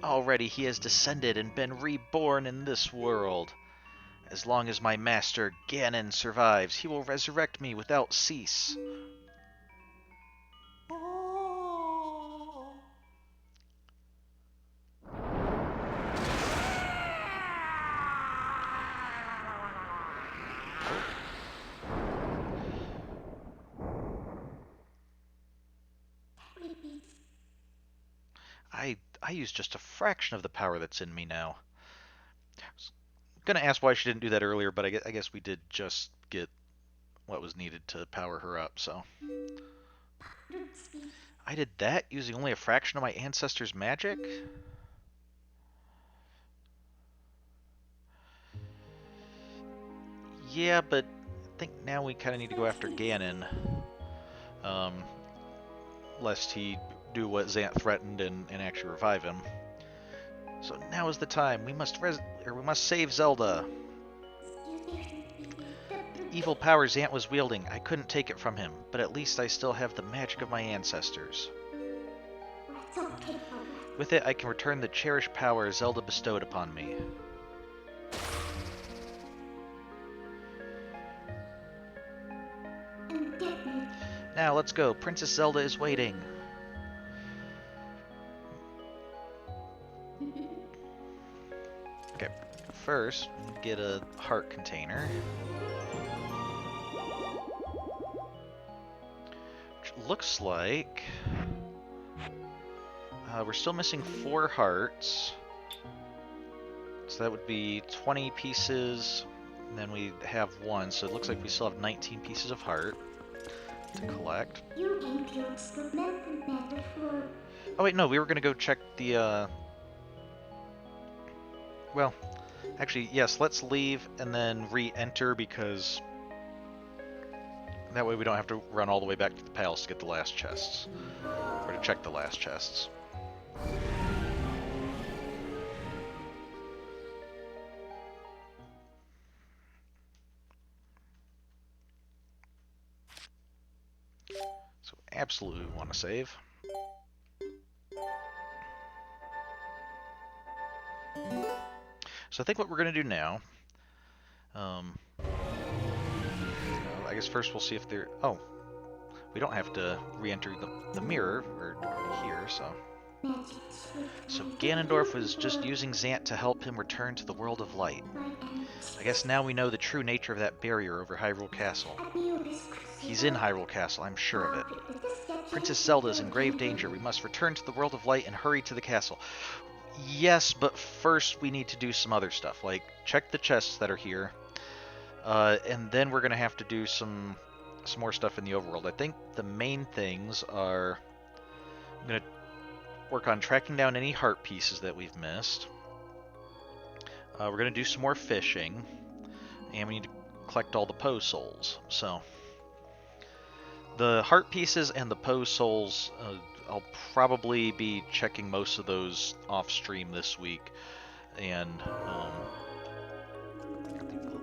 Already he has descended and been reborn in this world. As long as my master, Ganon, survives, he will resurrect me without cease. I use just a fraction of the power that's in me now. I was gonna ask why she didn't do that earlier, but I guess we did just get what was needed to power her up, so. I did that using only a fraction of my ancestors' magic? Yeah, but I think now we kind of need to go after Ganon. Lest he do what Zant threatened and actually revive him. So now is the time. We must save Zelda. The evil power Zant was wielding, I couldn't take it from him, but at least I still have the magic of my ancestors. With it, I can return the cherished power Zelda bestowed upon me. Now, let's go. Princess Zelda is waiting. Okay, first, get a heart container. Which looks like... we're still missing 4 hearts. So that would be 20 pieces, and then we have 1, so it looks like we still have 19 pieces of heart to collect. Oh wait, no, we were gonna go check the, well, actually, yes, let's leave and then re-enter, because that way we don't have to run all the way back to the palace to get the last chests, or to check the last chests. So absolutely want to save. So I think what we're going to do now, I guess first we'll see if there... Oh, we don't have to re-enter the mirror, or here, so... So Ganondorf was just using Zant to help him return to the world of light. I guess now we know the true nature of that barrier over Hyrule Castle. He's in Hyrule Castle, I'm sure of it. Princess Zelda is in grave danger. We must return to the world of light and hurry to the castle. Yes, but first we need to do some other stuff, like check the chests that are here, and then we're going to have to do some more stuff in the overworld. I think the main things are... I'm going to work on tracking down any heart pieces that we've missed. We're going to do some more fishing, and we need to collect all the Poe souls. So, the heart pieces and the Poe souls, I'll probably be checking most of those off stream this week. And,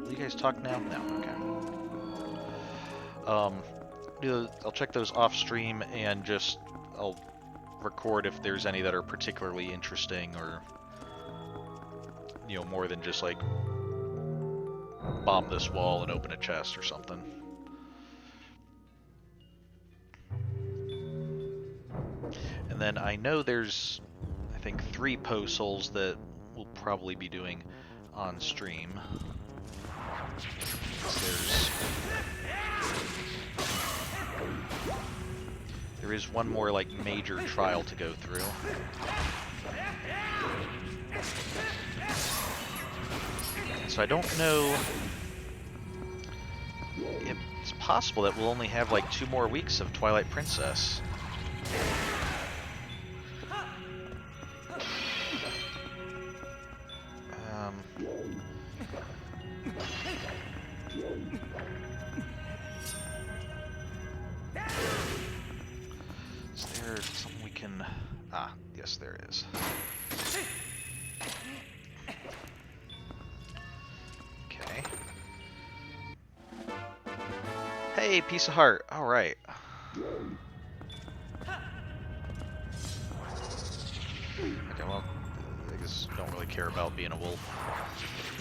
will you guys talk now? No, okay. I'll check those off stream and just, I'll record if there's any that are particularly interesting, or, you know, more than just like bomb this wall and open a chest or something. And then I know there's, I think, 3 Poe souls that we'll probably be doing on stream. There is one more, like, major trial to go through. So I don't know... It's possible that we'll only have, like, 2 more weeks of Twilight Princess. Is there something we can... Ah, yes there is. Okay. Hey, piece of heart. All right. Okay, well, I guess I don't really care about being a wolf.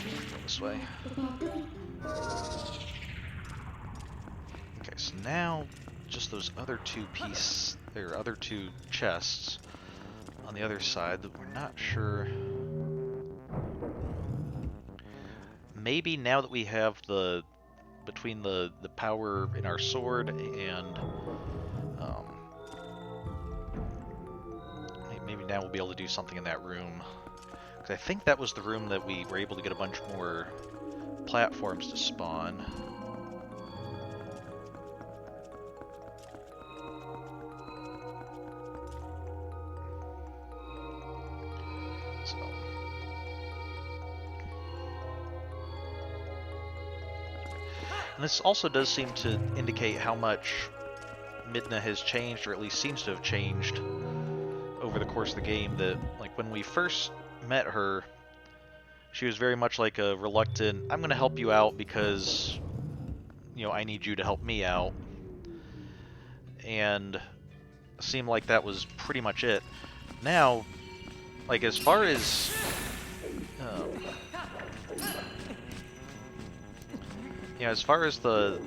Go this way. Okay, so now just those other two other two chests on the other side that we're not sure. Maybe now that we have between the power in our sword and maybe now we'll be able to do something in that room. Because I think that was the room that we were able to get a bunch more platforms to spawn. So. And this also does seem to indicate how much Midna has changed, or at least seems to have changed over the course of the game. That, like, when we first met her, she was very much like a reluctant, I'm going to help you out because, you know, I need you to help me out. And seemed like that was pretty much it. Now, like, as far as yeah, as far as the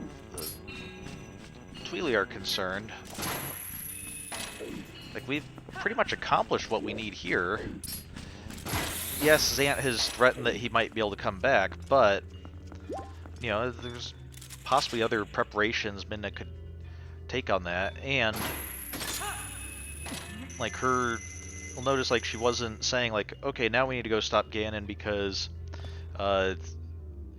Tweely are concerned, like, we've pretty much accomplished what we need here. Yes, Zant has threatened that he might be able to come back, but, you know, there's possibly other preparations Midna could take on that, and, like, we'll notice, like, she wasn't saying, like, okay, now we need to go stop Ganon because,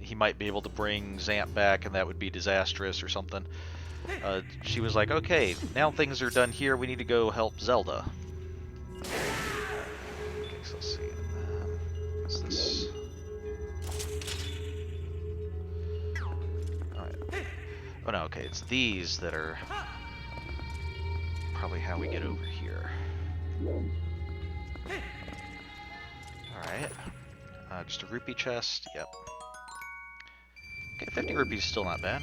he might be able to bring Zant back and that would be disastrous or something. She was like, okay, now things are done here, we need to go help Zelda. Okay, so let's see. What's this? Alright. Oh no, okay, it's these that are probably how we get over here. Alright. Just a rupee chest, yep. Okay, 50 rupees is still not bad.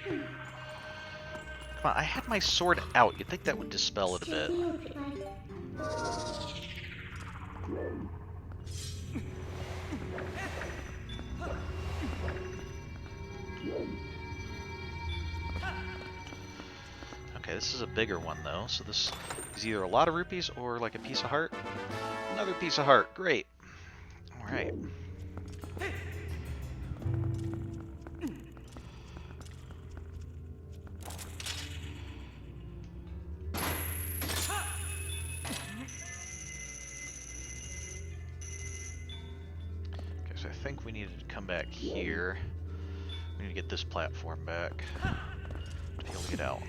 Come on, I had my sword out. You'd think that would dispel it a bit. Okay, this is a bigger one though, so this is either a lot of rupees or like a piece of heart. Another piece of heart, great. Alright. Okay, so I think we needed to come back here. We need to get this platform back to be able to get out.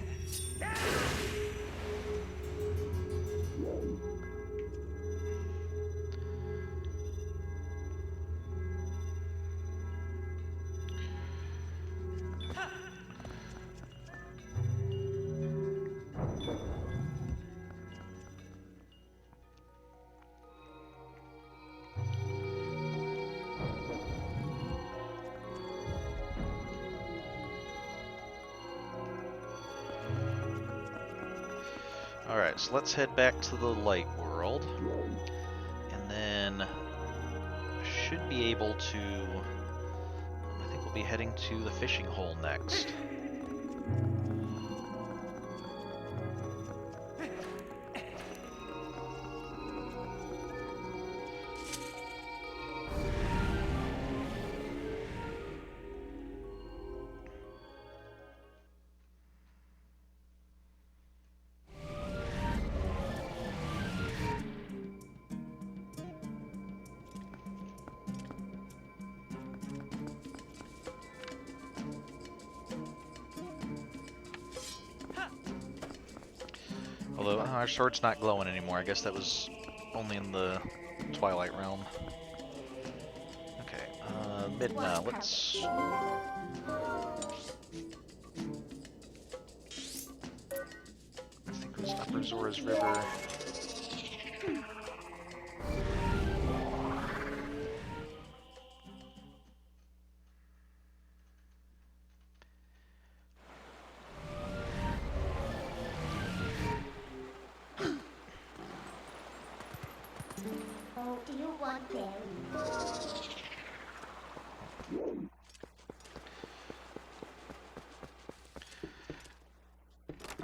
Alright, so let's head back to the light world, and then should be able to, I think we'll be heading to the fishing hole next. Although our sword's not glowing anymore. I guess that was only in the Twilight realm. Okay, Midna, let's... I think it was Upper Zora's River. What do you want, Mary?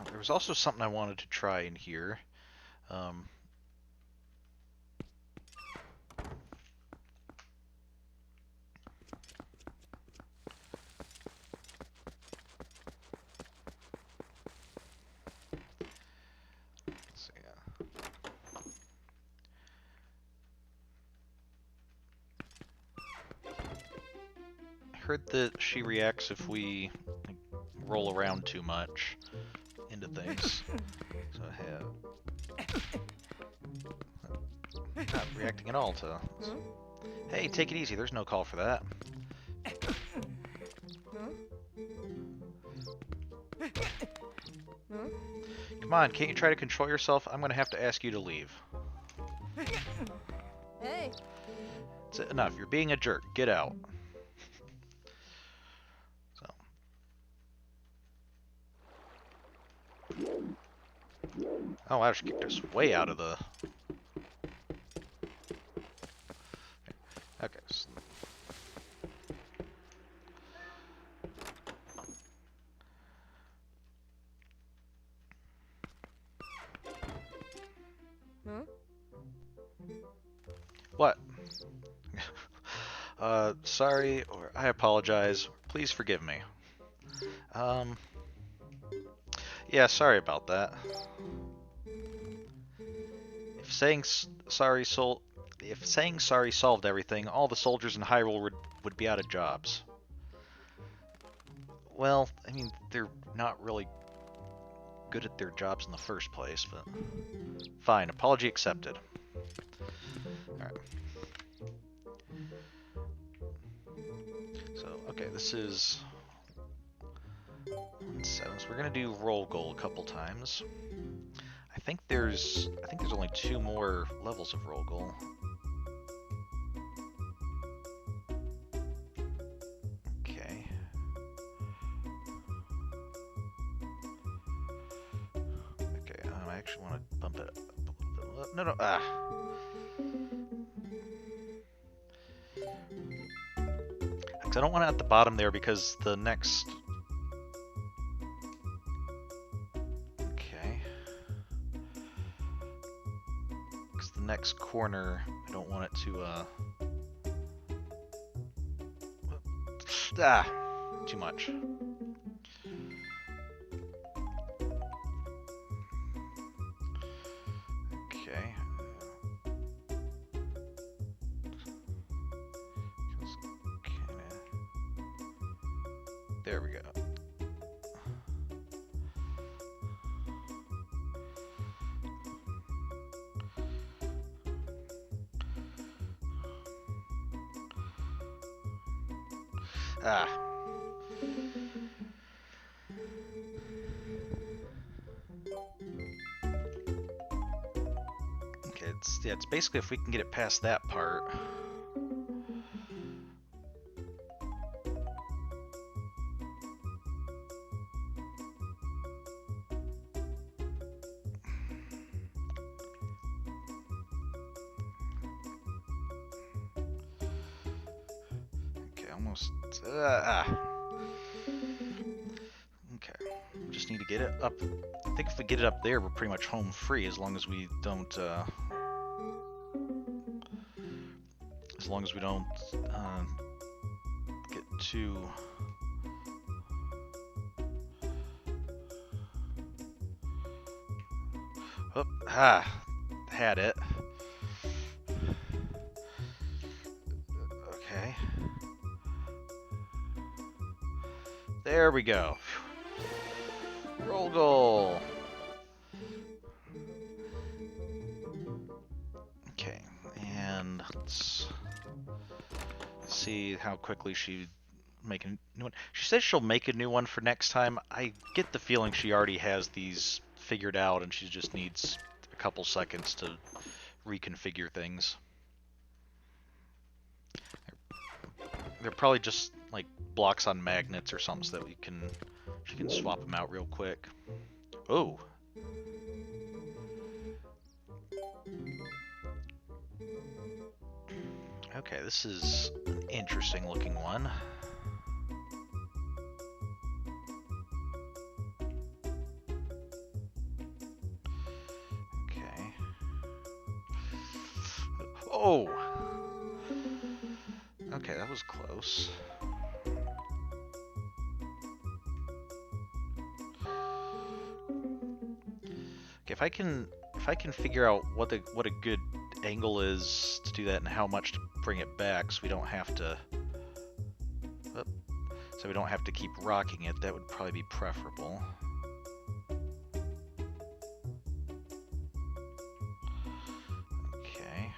There was also something I wanted to try in here. Um, let's see, I heard that she reacts if we like, roll around too much into things. So I have not reacting at all to. Hey, take it easy. There's no call for that. Come on, can't you try to control yourself? I'm gonna have to ask you to leave. Hey. That's enough. You're being a jerk. Get out. So. Oh, wow, she kicked us way out of the... Okay. So... What? Sorry, or I apologize. Please forgive me. Yeah, sorry about that. If saying sorry solved everything, all the soldiers in Hyrule would be out of jobs. Well, I mean, they're not really good at their jobs in the first place, but... Fine, apology accepted. Alright. So, okay, this is... 7, so we're gonna do roll goal a couple times. I think there's only 2 more levels of roll goal. Okay. Okay, I actually want to bump it up a little bit. No, ah! Because I don't want it at the bottom there because the next... Okay. Because the next corner, I don't want it to, Ah! Too much. Okay. There we go. Ah. Okay, it's basically if we can get it past that part. Okay, almost. Okay, just need to get it up. I think if we get it up there, we're pretty much home free as long as we don't. As long as we don't get too. Oh, had it. Okay. There we go. Roll goal. Okay, and let's see how quickly she make a new one. She says she'll make a new one for next time. I get the feeling she already has these figured out and she just needs a couple seconds to reconfigure things. They're probably just like blocks on magnets or something so that she can swap them out real quick. Oh. this is an interesting looking one. Okay. Oh! Okay, that was close. Okay, if I can figure out what a good angle is to do that and how much to bring it back, so we don't have to keep rocking it, that would probably be preferable. Okay.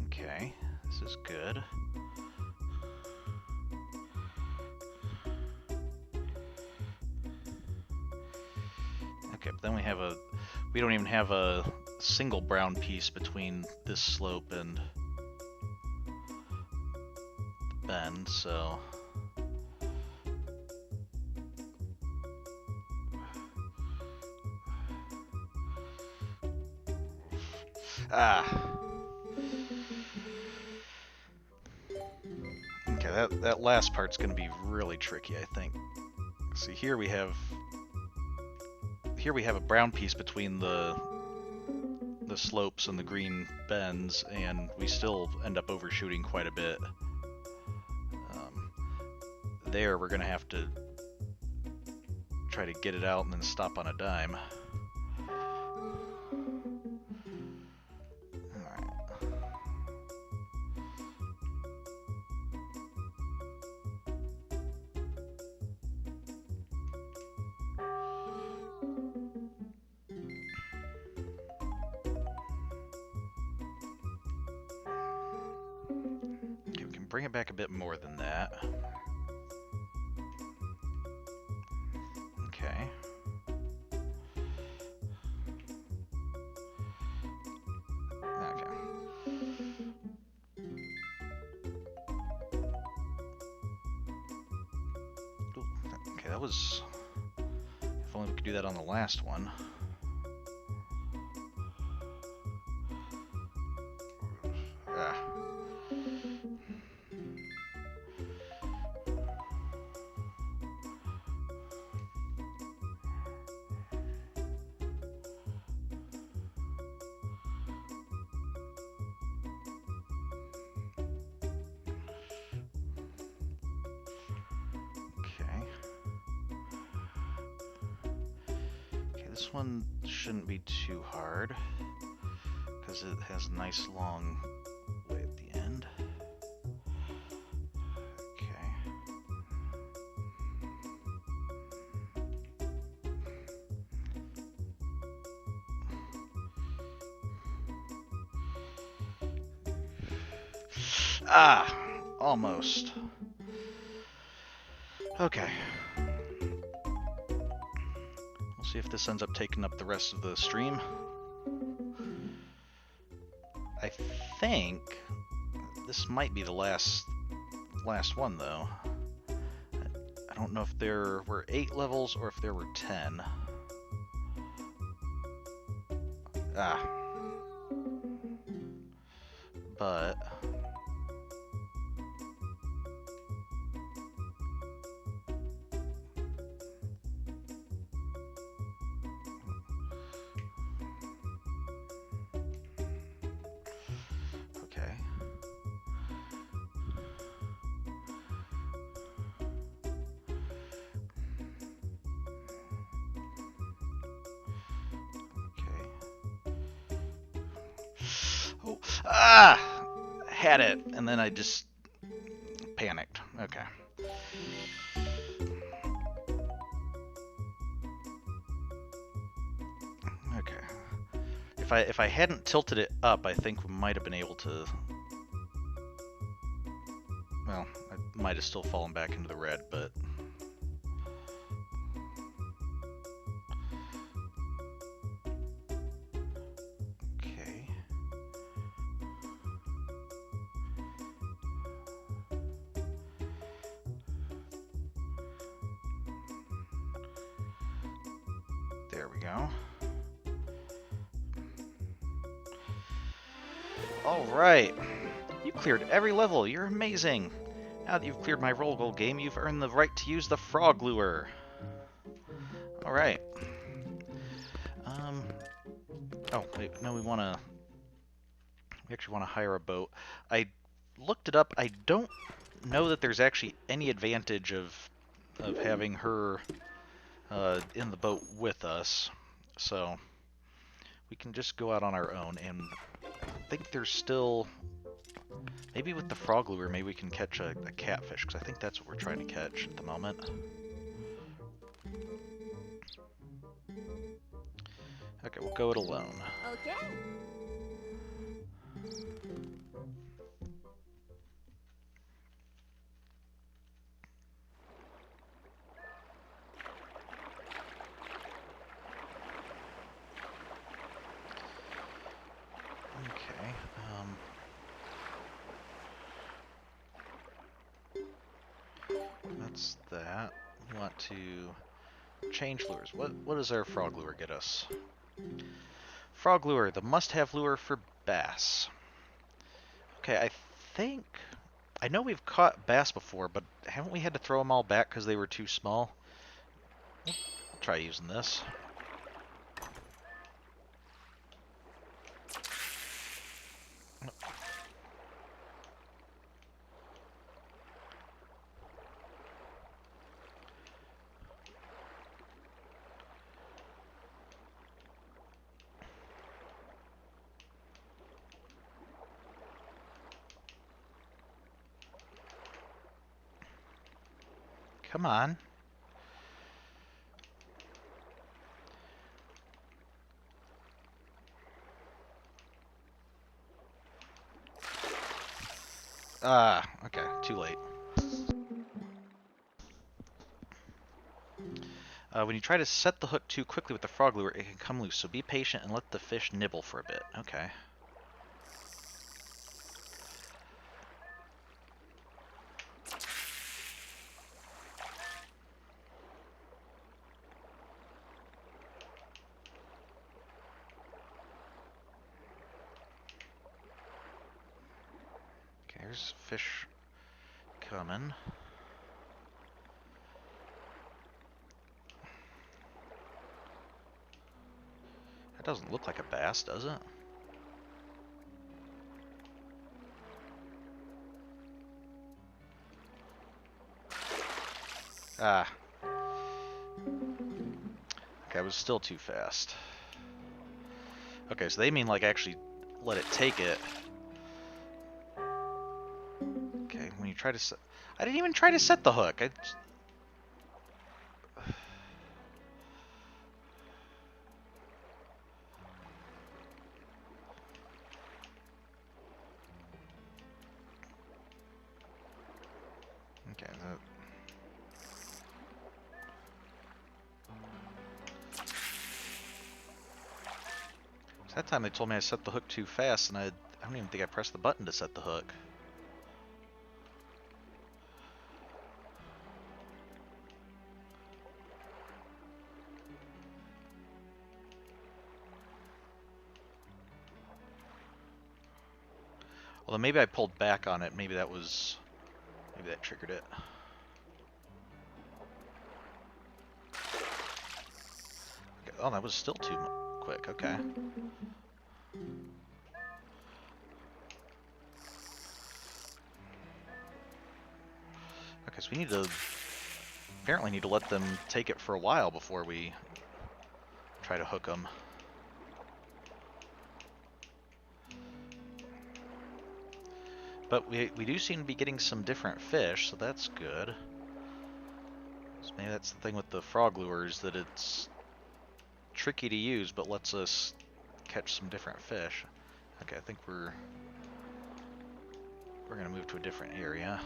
Okay, this is good. Okay, but then we don't even have a single brown piece between this slope and the bend, so... Ah! Okay, that last part's gonna be really tricky, I think. See, here we have a brown piece between the slopes and the green bends, and we still end up overshooting quite a bit. There, we're gonna have to try to get it out and then stop on a dime. Okay, we can bring it back a bit more than that. Okay. Okay. Ooh, okay, that was... If only we could do that on the last one. Ah. This one shouldn't be too hard, because it has a nice long way at the end. Okay. Ah! Almost. Okay. See if this ends up taking up the rest of the stream. I think this might be the last one, though. I don't know if there were 8 levels or if there were 10. Ah. But... Oh, ah! Had it, and then I just panicked. Okay. Okay. If I hadn't tilted it up, I think we might have been able to Well, I might have still fallen back into the red, but... Okay. There we go. Alright! You cleared every level! You're amazing! Now that you've cleared my roll goal game, you've earned the right to use the frog lure. Alright. Oh, wait, no, we actually want to hire a boat. I looked it up. I don't know that there's actually any advantage of having her in the boat with us. So we can just go out on our own, and I think there's still... Maybe with the frog lure, maybe we can catch a catfish, because I think that's what we're trying to catch at the moment. Okay, we'll go it alone. Okay. Okay, that's that. We want to change lures. What does our frog lure get us? Frog lure, the must-have lure for bass. Okay, I think... I know we've caught bass before, but haven't we had to throw them all back because they were too small? I'll try using this. Come on. Ah, okay, too late. When you try to set the hook too quickly with the frog lure, it can come loose, so be patient and let the fish nibble for a bit. Okay. Okay, here's fish coming. That doesn't look like a bass, does it? Ah. Okay, I was still too fast. Okay, so they mean like actually let it take it. Okay, when you try to set... I didn't even try to set the hook. I just... Okay, so that time they told me I set the hook too fast, and I don't even think I pressed the button to set the hook. Although maybe I pulled back on it, maybe that triggered it. Okay. Oh, that was still too quick, okay. Okay, so we need to... apparently need to let them take it for a while before we try to hook them. But we do seem to be getting some different fish, so that's good. So maybe that's the thing with the frog lures, that it's tricky to use, but lets us catch some different fish. Okay, I think we're... we're going to move to a different area.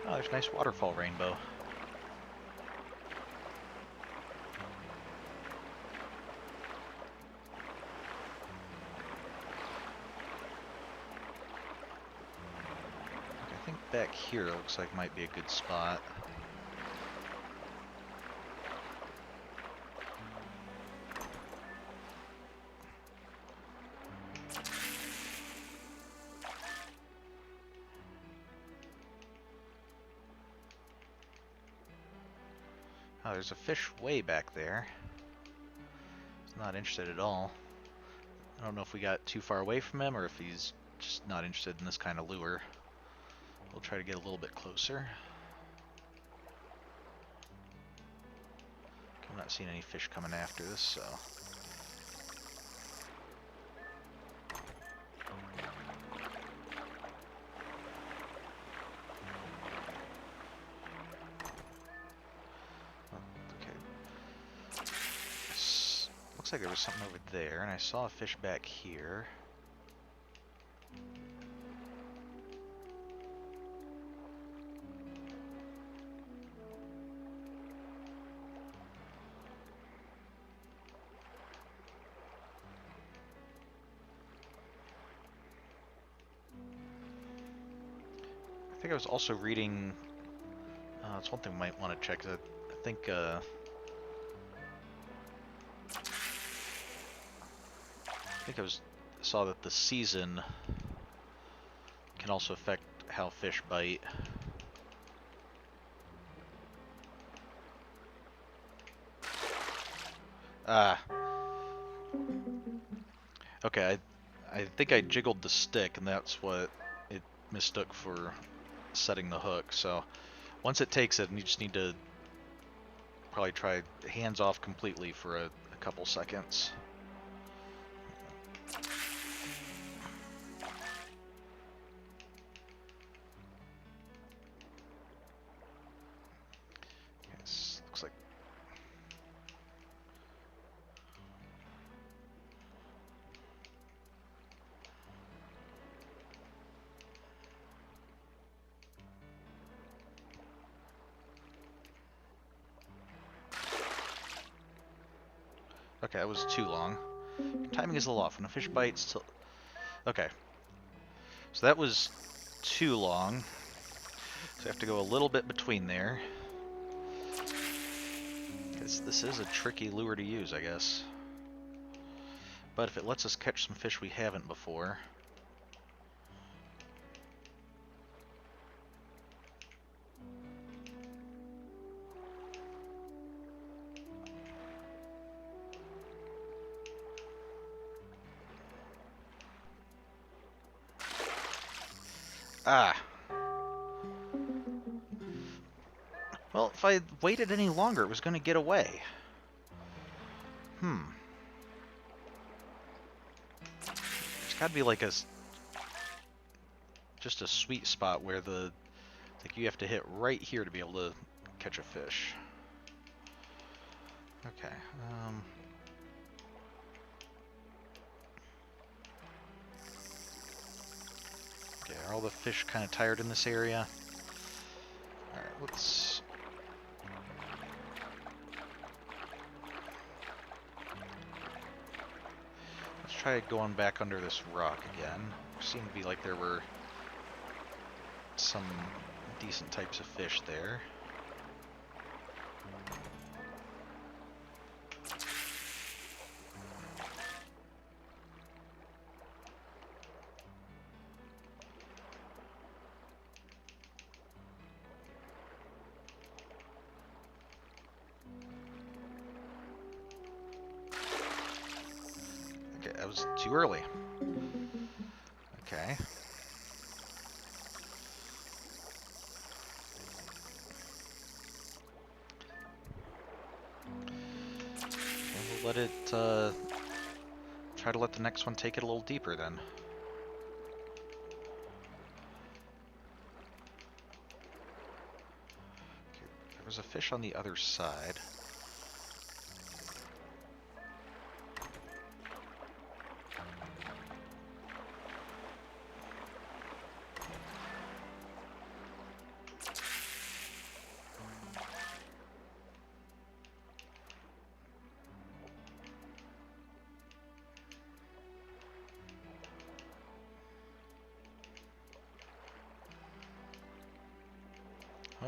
Oh, there's a nice waterfall rainbow. I think back here looks like might be a good spot. Oh, there's a fish way back there. Not interested at all. I don't know if we got too far away from him or if he's just not interested in this kind of lure. We'll try to get a little bit closer. I'm not seeing any fish coming after this, so... Looks like there was something over there, and I saw a fish back here. I think I was also reading... it's one thing we might want to check. I think... saw that the season can also affect how fish bite. Ah. Okay, I think I jiggled the stick, and that's what it mistook for setting the hook. So once it takes it, you just need to probably try hands off completely for a couple seconds. Looks like... Okay, that was too long. Timing is a little off. When a fish bites till... Okay. So that was too long. So I have to go a little bit between there. This is a tricky lure to use, I guess. But if it lets us catch some fish we haven't before... Ah! Well, if I waited any longer, it was going to get away. There's got to be like just a sweet spot where like you have to hit right here to be able to catch a fish. Okay. Okay, are all the fish kind of tired in this area? Alright, let's try going back under this rock again. Seemed to be like there were some decent types of fish there. Okay, that was too early. Okay. We'll let it, try to let the next one take it a little deeper then. Okay, there was a fish on the other side.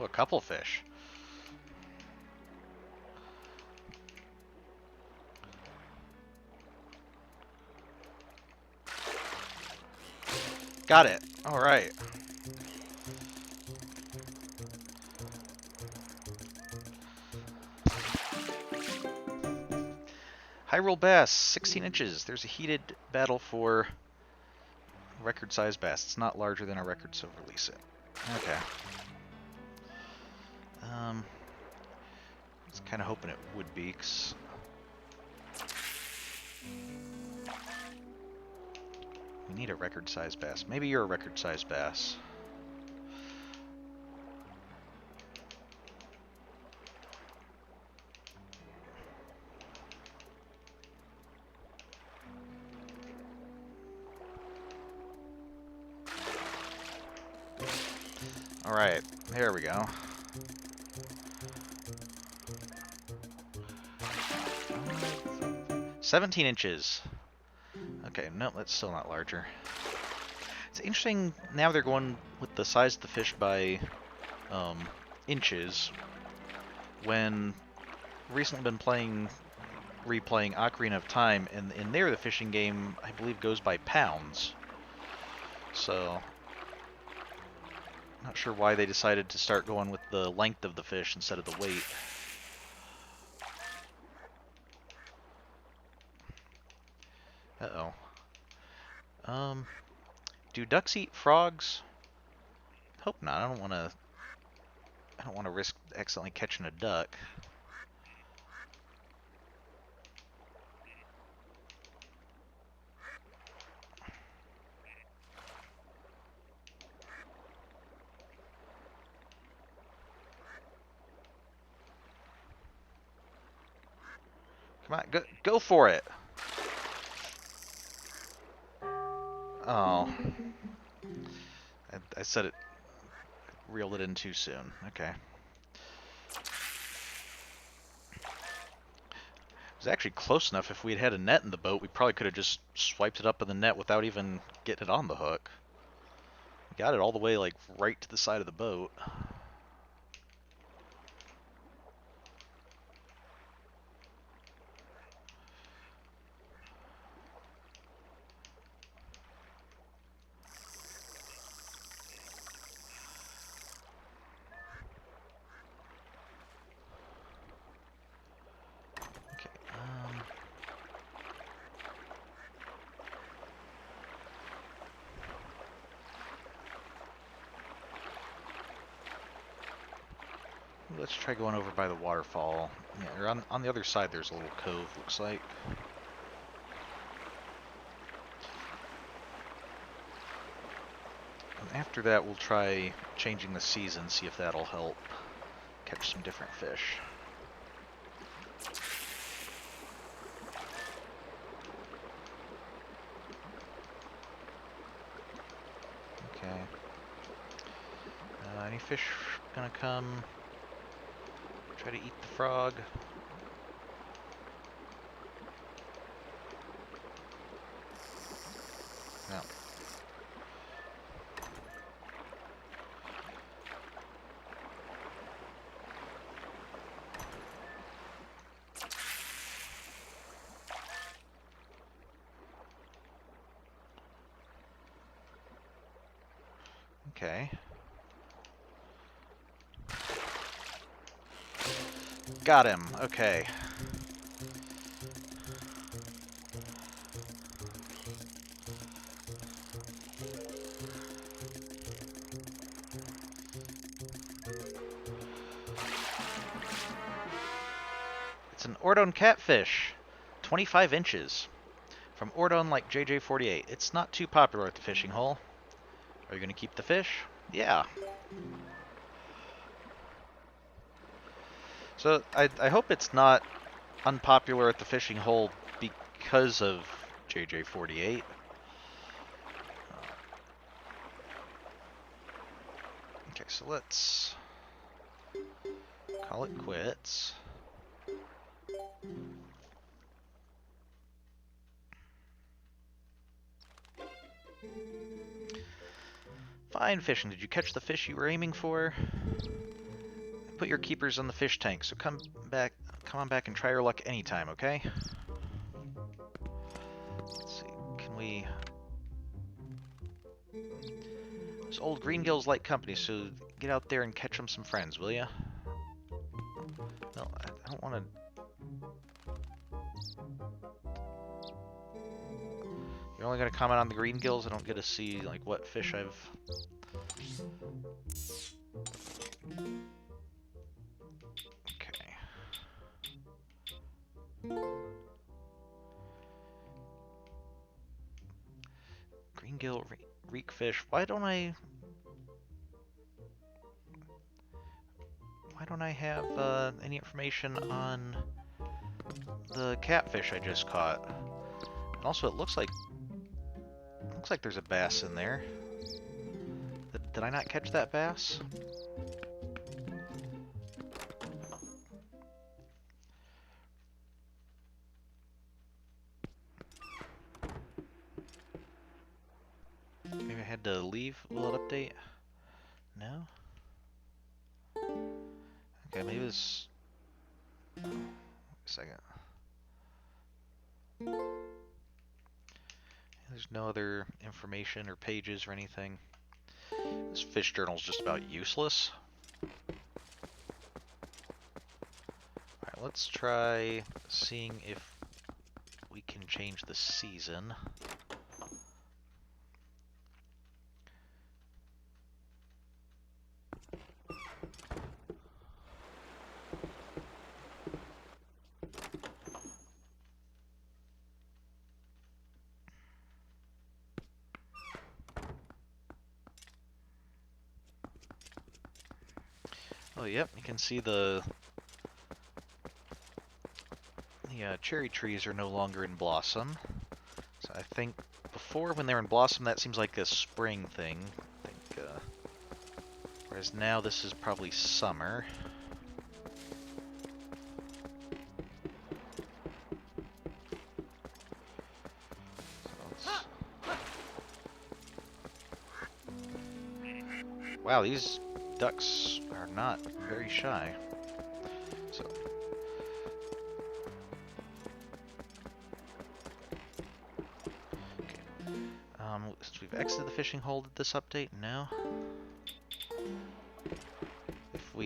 Oh, a couple fish. Got it. All right. High roll bass, 16 inches. There's a heated battle for record size bass. It's not larger than a record, so release it. Okay. I was kind of hoping it would be, 'cause we need a record size bass. Maybe you're a record size bass. All right, there we go. Uh, 17 inches. Okay, no, that's still not larger. It's interesting, now they're going with the size of the fish by inches, when recently been replaying Ocarina of Time, and in there the fishing game, I believe, goes by pounds. So, not sure why they decided to start going with the length of the fish instead of the weight. Uh-oh. Do ducks eat frogs? Hope not. I don't want to risk accidentally catching a duck. Come on, go for it. Oh. I said it, reeled it in too soon. Okay. It was actually close enough. If we'd had a net in the boat, we probably could have just swiped it up in the net without even getting it on the hook. We got it all the way, like, right to the side of the boat. Let's try going over by the waterfall. Yeah, or on the other side there's a little cove, looks like. And after that we'll try changing the season, see if that'll help catch some different fish. Okay. Any fish gonna come? Try to eat the frog. No. Okay. Got him. Okay. It's an Ordon catfish. 25 inches. From Ordon like JJ48. It's not too popular at the fishing hole. Are you going to keep the fish? Yeah. So I hope it's not unpopular at the fishing hole because of JJ48. Okay, so let's call it quits. Fine fishing. Did you catch the fish you were aiming for? put your keepers on the fish tank, so come on back and try your luck anytime, okay? Let's see, can we... This old Green Gill's like company, so get out there and catch them some friends, will ya? No, I don't want to... You're only going to comment on the Green Gills? I don't get to see, like, what fish I've... Okay. Green Gill, reek fish. Why don't I have any information on the catfish I just caught? And also, it looks like there's a bass in there. Did I not catch that bass? Maybe I had to leave. Will it update? No? Okay, maybe this... Oh, wait a second. There's no other information or pages or anything. This fish journal's just about useless. Alright, let's try seeing if we can change the season. Oh, yep, you can see the cherry trees are no longer in blossom. So I think before, when they were in blossom, that seems like a spring thing. I think, whereas now this is probably summer. Wow, these ducks are not very shy. So, okay. Since we've exited the fishing hole, did this update? No. Do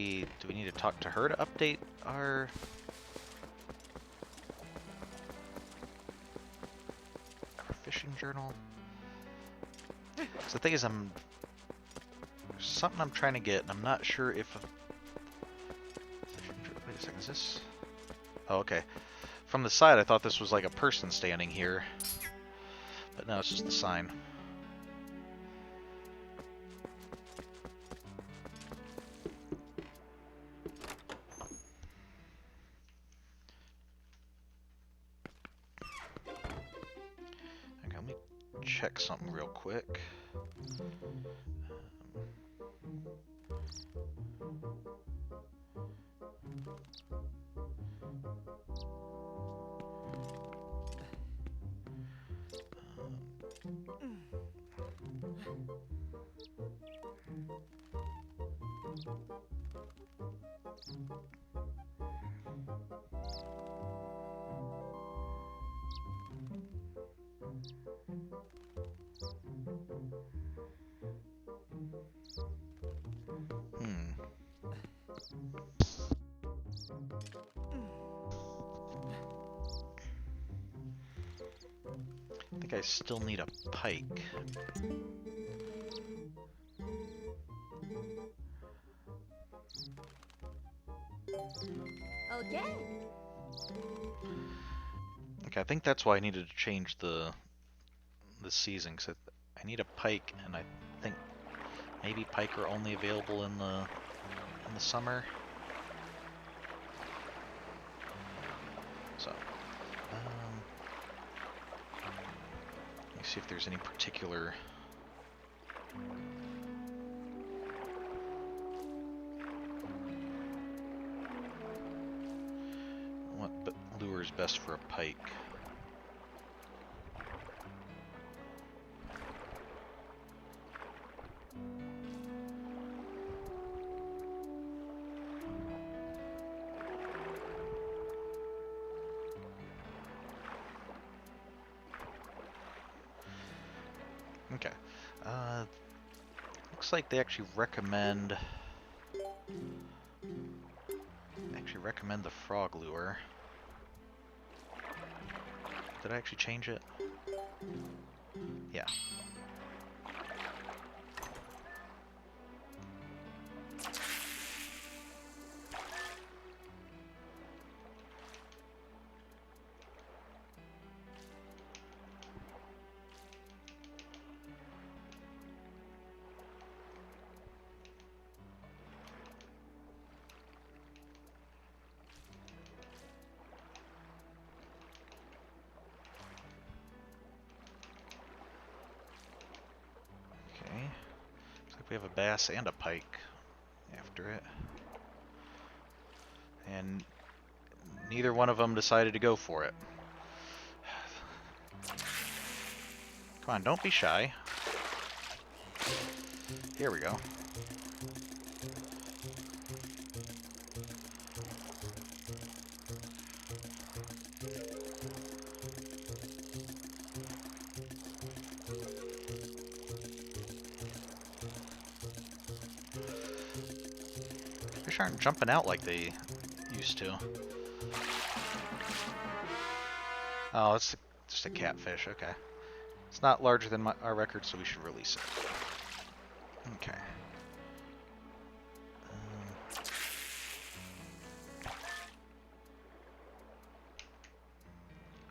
we need to talk to her to update our fishing journal? So the thing is, there's something I'm trying to get, and I'm not sure if... Wait a second, is this... Oh, okay. From the side, I thought this was like a person standing here. But no, it's just the sign. Okay, let me check something real quick. I think I still need a pike. Okay. Okay, I think that's why I needed to change the season, because I need a pike, and I think maybe pike are only available in the summer. So, let me see if there's any particular... What lure is best for a pike? Okay. Looks like they actually recommend the frog lure. Did I actually change it? Yeah. Okay. Looks like we have a bass and a pike after it. And neither one of them decided to go for it. Come on, don't be shy. Here we go. Fish aren't jumping out like they used to. Oh, it's just a catfish, okay. It's not larger than our record, so we should release it. Okay.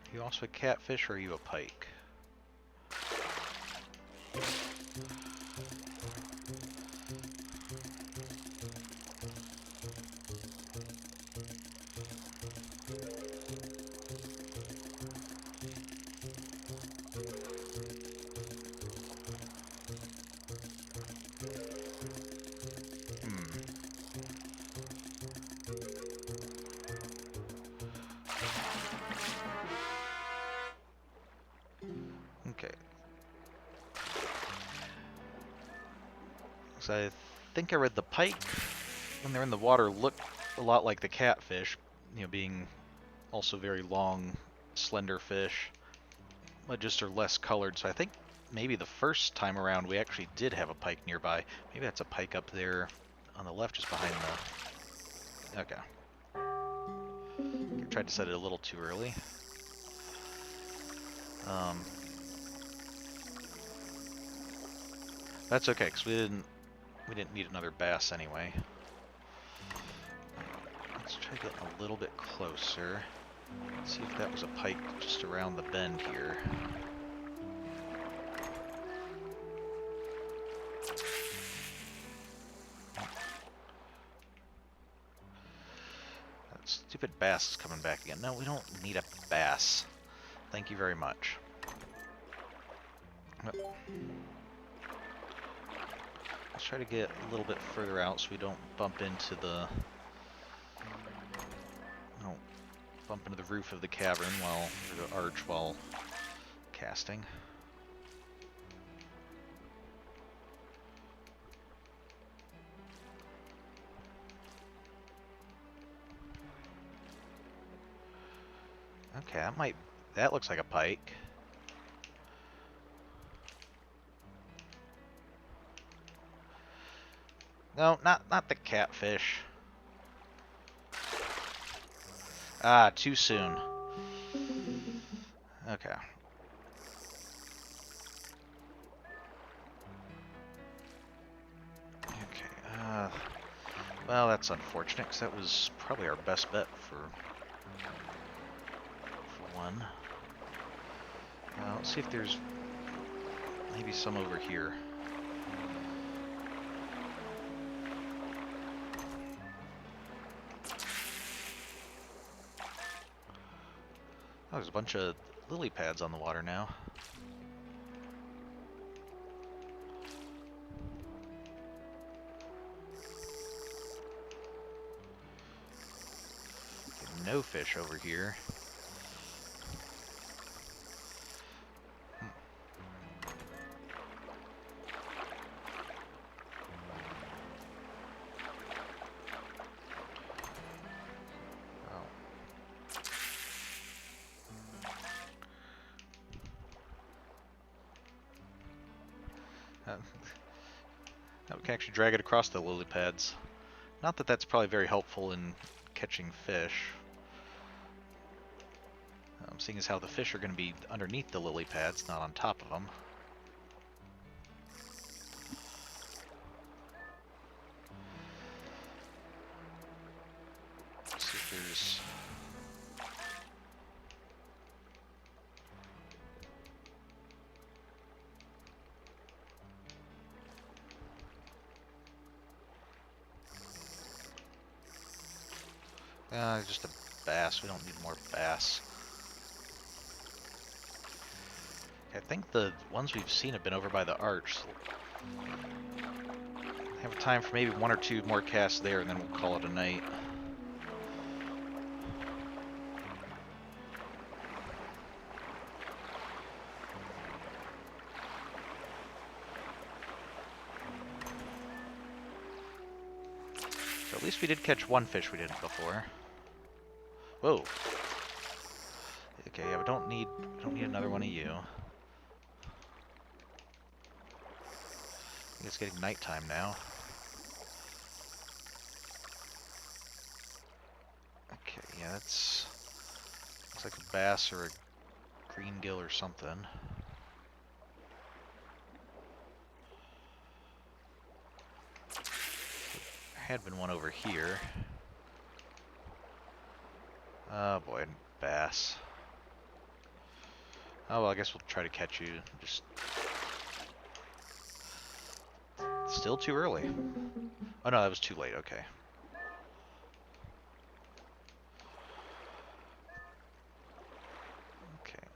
Are you also a catfish, or are you a pike? Okay. So I think I read the pike, when they're in the water, look a lot like the catfish, you know, being also very long, slender fish, but just are less colored. So I think maybe the first time around we actually did have a pike nearby. Maybe that's a pike up there on the left, just behind the... Okay. I tried to set it a little too early. That's okay, because we didn't need another bass anyway. Let's try getting a little bit closer. See if that was a pike just around the bend here. That stupid bass is coming back again. No, we don't need a bass. Thank you very much. Let's try to get a little bit further out so we don't bump into the roof of the cavern or the arch while casting. Okay, that looks like a pike. No, not the catfish. Ah, too soon. Okay. Okay, well, that's unfortunate, because that was probably our best bet for one. Let's see if there's maybe some over here. Oh, there's a bunch of lily pads on the water now. No fish over here. we can actually drag it across the lily pads. Not that that's probably very helpful in catching fish. Seeing as how the fish are going to be underneath the lily pads, not on top of them. Let's see if there's... just a bass. We don't need more bass. I think the ones we've seen have been over by the arch. So have time for maybe 1 or 2 more casts there, and then we'll call it a night. So at least we did catch 1 fish we didn't before. Whoa. Okay, yeah, we don't need another one of you. I think it's getting nighttime now. Okay, yeah, that's looks like a bass or a green gill or something. There had been one over here. Oh boy, bass. Oh well, I guess we'll try to catch you. Just still too early. Oh no, that was too late. Okay. Okay.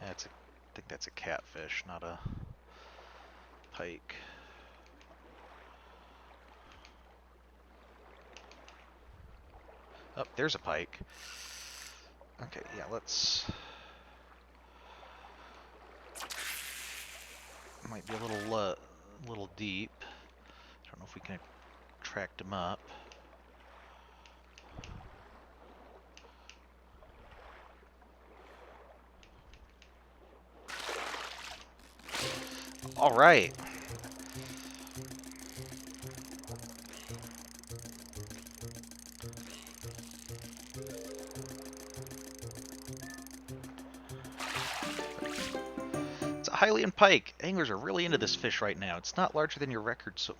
That's a. I think that's a catfish, not a pike. Oh, there's a pike. Okay, yeah, let's... Might be a little deep. I don't know if we can attract him up. All right. It's a Hylian pike. Anglers are really into this fish right now. It's not larger than your record, so...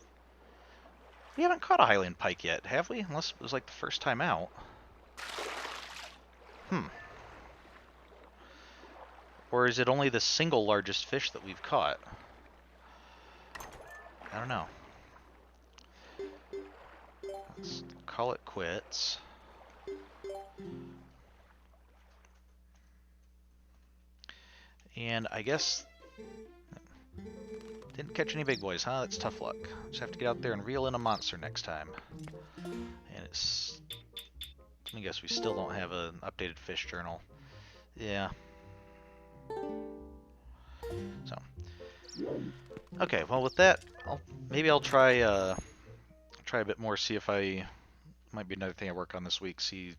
We haven't caught a Hylian pike yet, have we? Unless it was like the first time out. Or is it only the single largest fish that we've caught? I don't know. Let's call it quits. And I guess... Didn't catch any big boys, huh? That's tough luck. Just have to get out there and reel in a monster next time. And it's... I guess we still don't have an updated fish journal. Yeah. So... Okay, well with that, maybe I'll try a bit more, see if might be another thing I work on this week, see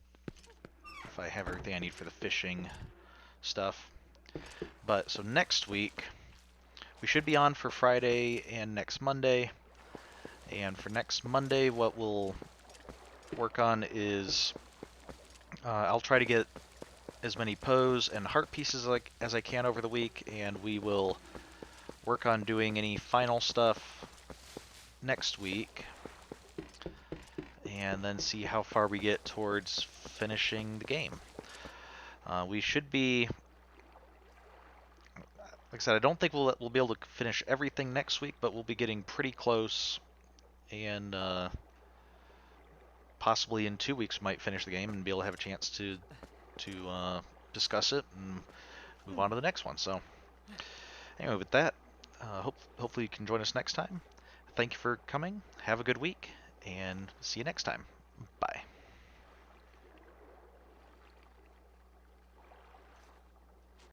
if I have everything I need for the fishing stuff. But, so next week, we should be on for Friday and next Monday. And for next Monday, what we'll work on is, I'll try to get as many pose and heart pieces as I can over the week, and we will work on doing any final stuff next week, and then see how far we get towards finishing the game. We should be, like I said, I don't think we'll be able to finish everything next week, but we'll be getting pretty close, and possibly in 2 weeks we might finish the game and be able to have a chance to discuss it and move on to the next one. So anyway, with that, hopefully you can join us next time. Thank you for coming. Have a good week, and see you next time.